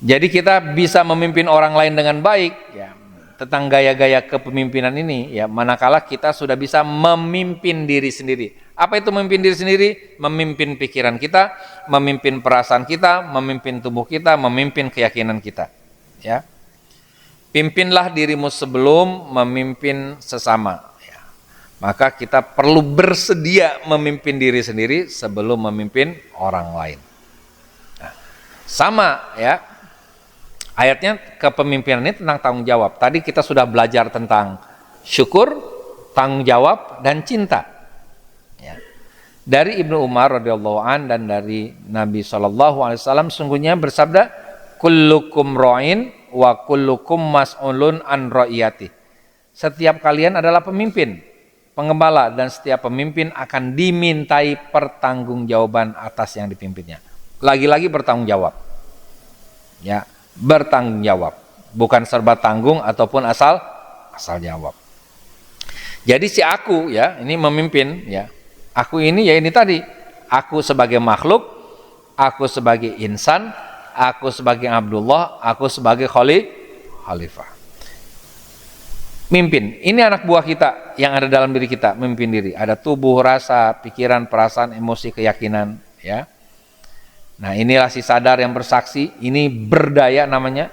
Jadi kita bisa memimpin orang lain dengan baik ya. Tentang gaya-gaya kepemimpinan ini ya, manakala kita sudah bisa memimpin diri sendiri. Apa itu memimpin diri sendiri? Memimpin pikiran kita, memimpin perasaan kita, memimpin tubuh kita, memimpin keyakinan kita. Ya, pimpinlah dirimu sebelum memimpin sesama. Ya. Maka kita perlu bersedia memimpin diri sendiri sebelum memimpin orang lain. Nah, sama ya. Ayatnya kepemimpinan ini tentang tanggung jawab. Tadi kita sudah belajar tentang syukur, tanggung jawab, dan cinta. Ya. Dari Ibnu Umar radhiyallahu an dan dari Nabi SAW sungguhnya bersabda, kullukum ra'in wa kullukum mas'ulun an ra'iyati. Setiap kalian adalah pemimpin, pengembala, dan setiap pemimpin akan dimintai pertanggungjawaban atas yang dipimpinnya. Lagi-lagi bertanggung jawab. Ya. Bertanggung jawab, bukan serba tanggung ataupun asal jawab. Jadi si aku ya ini memimpin ya. Aku ini ya ini tadi, aku sebagai makhluk, aku sebagai insan, aku sebagai Abdullah, aku sebagai khalifah. Mimpin, ini anak buah kita yang ada dalam diri kita, memimpin diri. Ada tubuh, rasa, pikiran, perasaan, emosi, keyakinan ya. Nah inilah si sadar yang bersaksi, ini berdaya namanya,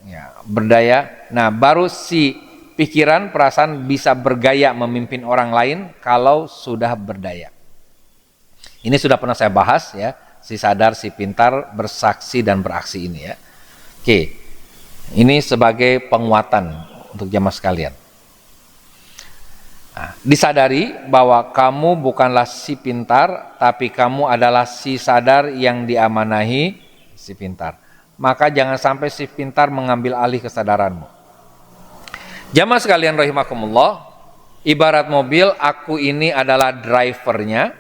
ya, berdaya. Nah baru si pikiran, perasaan bisa bergaya memimpin orang lain kalau sudah berdaya. Ini sudah pernah saya bahas ya, si sadar, si pintar, bersaksi dan beraksi ini ya. Oke, ini sebagai penguatan untuk jamaah sekalian. Nah, disadari bahwa kamu bukanlah si pintar, tapi kamu adalah si sadar yang diamanahi si pintar. Maka jangan sampai si pintar mengambil alih kesadaranmu. Jamaah sekalian rahimakumullah, ibarat mobil, aku ini adalah drivernya,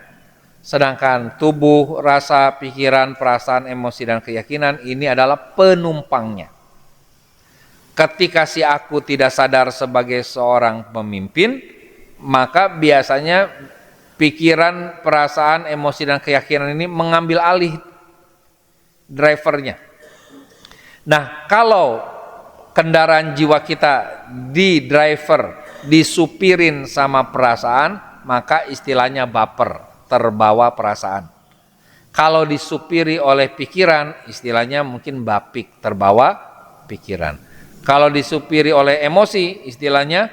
sedangkan tubuh, rasa, pikiran, perasaan, emosi, dan keyakinan ini adalah penumpangnya. Ketika si aku tidak sadar sebagai seorang pemimpin, maka biasanya pikiran, perasaan, emosi, dan keyakinan ini mengambil alih drivernya. Nah, kalau kendaraan jiwa kita di driver, disupirin sama perasaan, maka istilahnya baper, terbawa perasaan. Kalau disupiri oleh pikiran, istilahnya mungkin bapik, terbawa pikiran. Kalau disupiri oleh emosi, istilahnya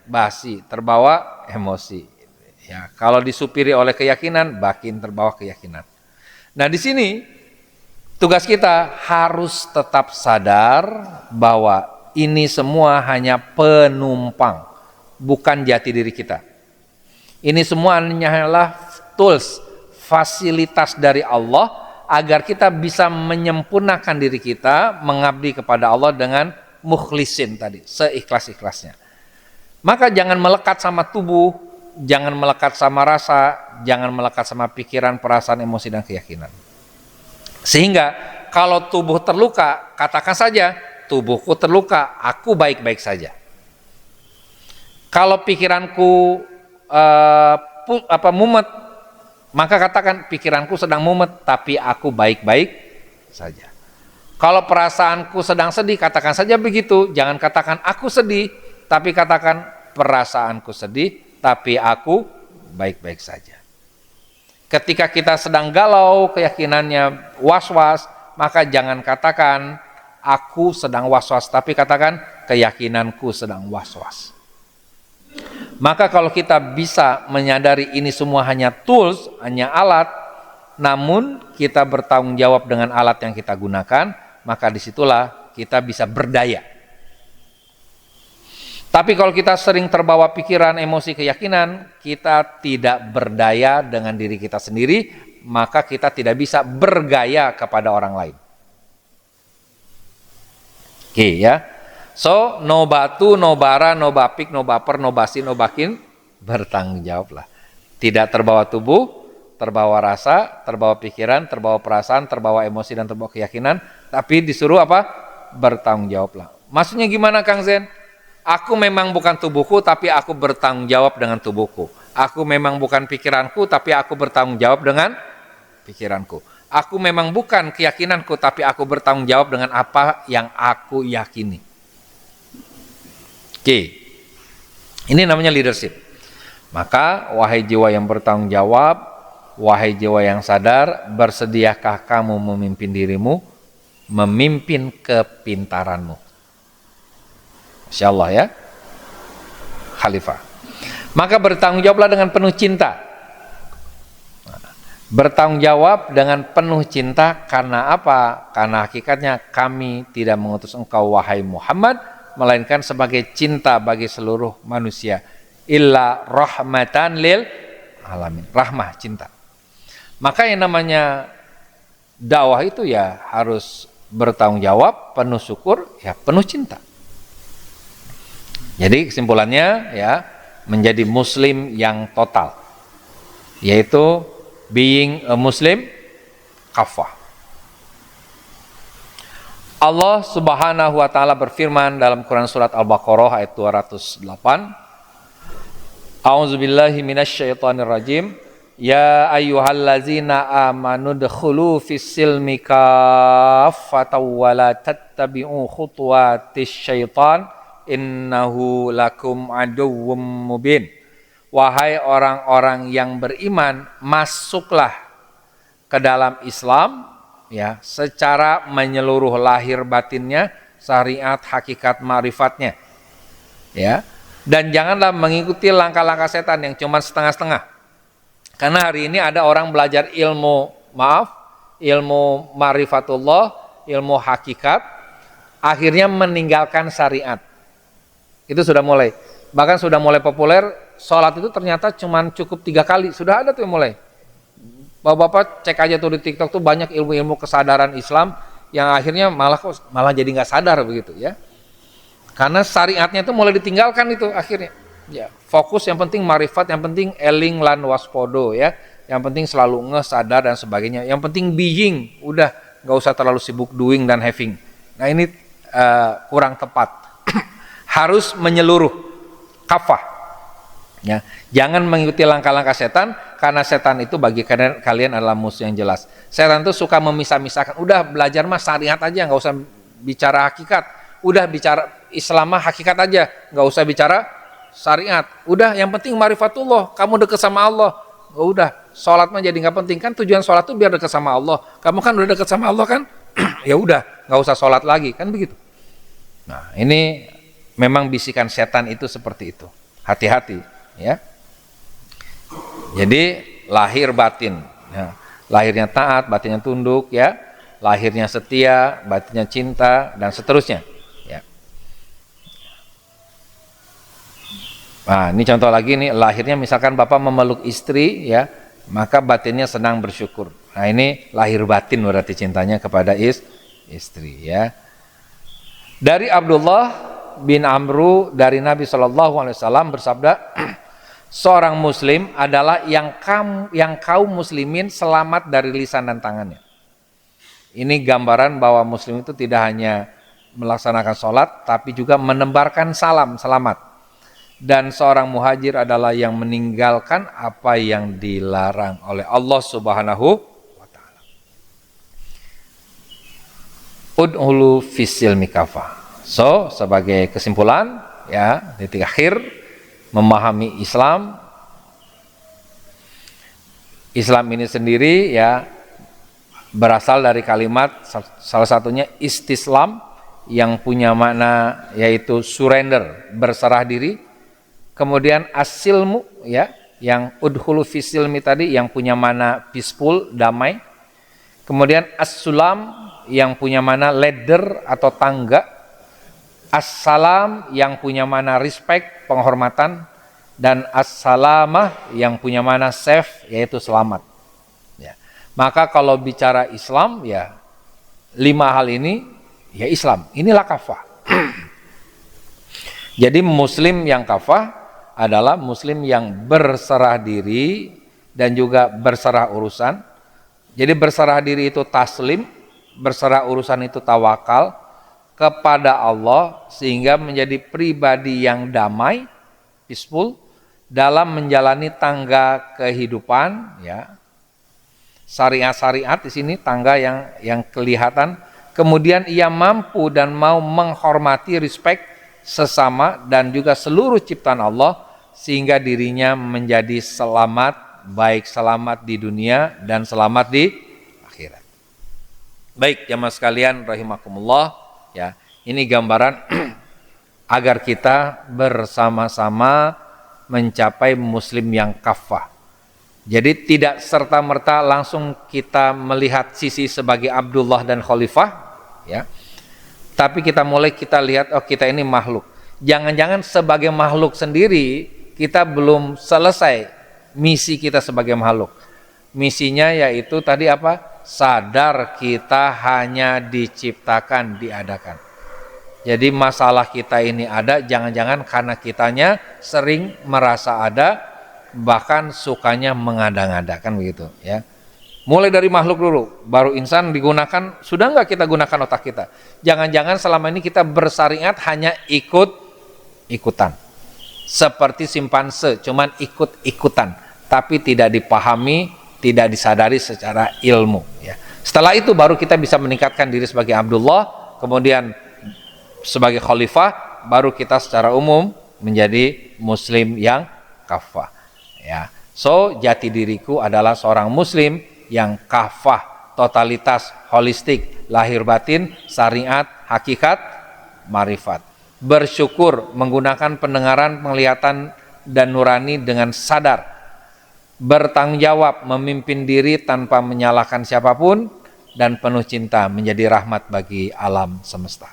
basi, terbawa emosi. Ya, kalau disupiri oleh keyakinan, bakin, terbawa keyakinan. Nah, di sini Tugas kita harus tetap sadar bahwa ini semua hanya penumpang, bukan jati diri kita. Ini semua hanyalah tools, fasilitas dari Allah agar kita bisa menyempurnakan diri kita, mengabdi kepada Allah dengan mukhlisin tadi, seikhlas-ikhlasnya. Maka jangan melekat sama tubuh, jangan melekat sama rasa, jangan melekat sama pikiran, perasaan, emosi, dan keyakinan. Sehingga kalau tubuh terluka, katakan saja, tubuhku terluka, aku baik-baik saja. Kalau pikiranku mumet, maka katakan pikiranku sedang mumet, tapi aku baik-baik saja. Kalau perasaanku sedang sedih, katakan saja begitu. Jangan katakan aku sedih, tapi katakan perasaanku sedih, tapi aku baik-baik saja. Ketika kita sedang galau, keyakinannya was-was, maka jangan katakan aku sedang was-was, tapi katakan keyakinanku sedang was-was. Maka kalau kita bisa menyadari ini semua hanya tools, hanya alat, namun kita bertanggung jawab dengan alat yang kita gunakan, maka disitulah kita bisa berdaya. Tapi kalau kita sering terbawa pikiran, emosi, keyakinan, kita tidak berdaya dengan diri kita sendiri, maka kita tidak bisa bergaya kepada orang lain. Oke ya. So, no batu, no bara, no bapik, no baper, no basi, no bakin, bertanggung jawablah. Tidak terbawa tubuh, terbawa rasa, terbawa pikiran, terbawa perasaan, terbawa emosi, dan terbawa keyakinan, tapi disuruh apa? Bertanggung jawablah. Maksudnya gimana Kang Zen? Aku memang bukan tubuhku, tapi aku bertanggung jawab dengan tubuhku. Aku memang bukan pikiranku, tapi aku bertanggung jawab dengan pikiranku. Aku memang bukan keyakinanku, tapi aku bertanggung jawab dengan apa yang aku yakini. Oke, ini namanya leadership. Maka wahai jiwa yang bertanggung jawab, wahai jiwa yang sadar, bersediakah kamu memimpin dirimu, memimpin kepintaranmu. Insya Allah ya, Khalifah. Maka bertanggung jawablah dengan penuh cinta. Bertanggung jawab dengan penuh cinta karena apa? Karena hakikatnya kami tidak mengutus engkau wahai Muhammad, melainkan sebagai cinta bagi seluruh manusia. Illa rahmatan lil alamin. Rahmah, cinta. Maka yang namanya dakwah itu ya harus bertanggung jawab, penuh syukur, ya penuh cinta. Jadi kesimpulannya ya, menjadi muslim yang total, yaitu being a muslim kafah. Allah Subhanahu wa taala berfirman dalam Quran surat Al-Baqarah ayat 208, A'udzubillahi minasyaitonir rajim. Ya ayyuhallazina amanu dkhulu fis-silmi kaffatan wa la tattabi'u khutuwatis syaitan innahu lakum aduwwum mubin. Wahai orang-orang yang beriman, masuklah ke dalam Islam ya, secara menyeluruh lahir batinnya, syariat, hakikat, ma'rifatnya. Ya. Dan janganlah mengikuti langkah-langkah setan yang cuma setengah-setengah. Karena hari ini ada orang belajar ilmu ma'rifatullah, ilmu hakikat, akhirnya meninggalkan syariat. Itu sudah mulai. Bahkan sudah mulai populer, sholat itu ternyata cuma cukup 3 kali. Sudah ada tuh yang mulai. Bapak-bapak cek aja tuh di TikTok tuh banyak ilmu-ilmu kesadaran Islam yang akhirnya malah jadi nggak sadar begitu ya. Karena syariatnya itu mulai ditinggalkan itu akhirnya. Ya, fokus yang penting marifat, yang penting eling lan waspodo ya. Yang penting selalu sadar dan sebagainya. Yang penting being, udah nggak usah terlalu sibuk doing dan having. Nah ini kurang tepat. Harus menyeluruh, kafah. Ya, jangan mengikuti langkah-langkah setan, karena setan itu bagi kalian adalah musuh yang jelas. Setan itu suka memisah-misahkan. Udah belajar mah syariat aja, nggak usah bicara hakikat. Udah bicara Islam mah hakikat aja, nggak usah bicara syariat. Udah yang penting marifatullah, kamu dekat sama Allah. Udah, sholat mah jadi nggak penting, kan tujuan sholat tuh biar dekat sama Allah. Kamu kan udah dekat sama Allah kan? Ya udah, nggak usah sholat lagi, kan begitu. Nah ini memang bisikan setan itu seperti itu. Hati-hati ya. Jadi lahir batin ya. Lahirnya taat, batinnya tunduk ya. lahirnya setia, batinnya cinta, dan seterusnya. Ya. Nah, ini contoh lagi nih, lahirnya misalkan bapak memeluk istri, ya, maka batinnya senang bersyukur. Nah, ini lahir batin berarti cintanya kepada istri, ya. Dari Abdullah bin Amru dari Nabi SAW bersabda, seorang muslim adalah yang kaum muslimin selamat dari lisan dan tangannya. Ini gambaran bahwa muslim itu tidak hanya melaksanakan sholat, tapi juga menebarkan salam selamat. Dan seorang muhajir adalah yang meninggalkan apa yang dilarang oleh Allah Subhanahu wa ta'ala. Udhulu fisil mikafah. So, sebagai kesimpulan, ya, titik akhir, memahami Islam ini sendiri, ya, berasal dari kalimat salah satunya istislam yang punya makna yaitu surrender, berserah diri. Kemudian asilmu, ya, yang udhulu fisilmi tadi yang punya makna peaceful, damai. Kemudian as-sulam yang punya makna ladder atau tangga. As-salam yang punya makna respect, penghormatan. Dan as-salamah yang punya makna safe, yaitu selamat. Ya. Maka kalau bicara Islam, ya 5 hal ini, ya Islam. Inilah kafah. Jadi muslim yang kafah adalah muslim yang berserah diri dan juga berserah urusan. Jadi berserah diri itu taslim, berserah urusan itu tawakal kepada Allah sehingga menjadi pribadi yang damai, peaceful dalam menjalani tangga kehidupan, ya. Syariat-syariat di sini tangga yang kelihatan. Kemudian ia mampu dan mau menghormati, respect sesama dan juga seluruh ciptaan Allah sehingga dirinya menjadi selamat, baik selamat di dunia dan selamat di akhirat. Baik jamaah sekalian rahimakumullah, ya. Ini gambaran agar kita bersama-sama mencapai muslim yang kafah. Jadi tidak serta-merta langsung kita melihat sisi sebagai Abdullah dan Khalifah, ya. Tapi kita lihat, oh kita ini makhluk. Jangan-jangan sebagai makhluk sendiri kita belum selesai misi kita sebagai makhluk. Misinya yaitu tadi apa? Sadar kita hanya diciptakan, diadakan. Jadi masalah kita ini ada, jangan-jangan karena kitanya sering merasa ada, bahkan sukanya mengada-ngadakan begitu, ya. Mulai dari makhluk dulu, baru insan digunakan, sudah enggak kita gunakan otak kita. Jangan-jangan selama ini kita bersyariat hanya ikut-ikutan. Seperti simpanse, cuman ikut-ikutan, tapi tidak dipahami, tidak disadari secara ilmu, ya. Setelah itu baru kita bisa meningkatkan diri sebagai Abdullah, kemudian sebagai khalifah, baru kita secara umum menjadi muslim yang kafah, ya. So, jati diriku adalah seorang muslim yang kafah, totalitas, holistik, lahir batin, syariat, hakikat, marifat. Bersyukur, menggunakan pendengaran, penglihatan, dan nurani dengan sadar. Bertanggung jawab, memimpin diri tanpa menyalahkan siapapun, dan penuh cinta menjadi rahmat bagi alam semesta.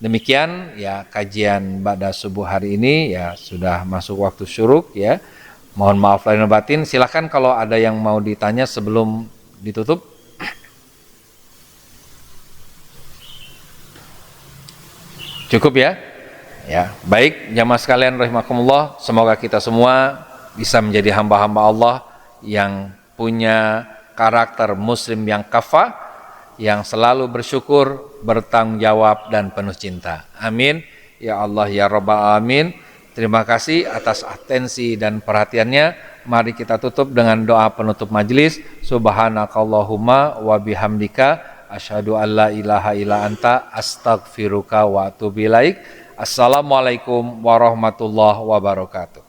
Demikian ya kajian ba'da subuh hari ini, ya sudah masuk waktu syuruk, ya. Mohon maaf lahir batin. Silakan kalau ada yang mau ditanya sebelum ditutup. Cukup ya? Ya, baik jamaah sekalian rahimakumullah, semoga kita semua bisa menjadi hamba-hamba Allah yang punya karakter muslim yang kafah, yang selalu bersyukur, bertanggung jawab dan penuh cinta. Amin. Ya Allah ya Rabbal Alamin. Terima kasih atas atensi dan perhatiannya. Mari kita tutup dengan doa penutup majelis. Subhanakallahumma wa bihamdika asyhadu an la ilaha illa anta astaghfiruka wa atubu ilaik. Assalamualaikum warahmatullahi wabarakatuh.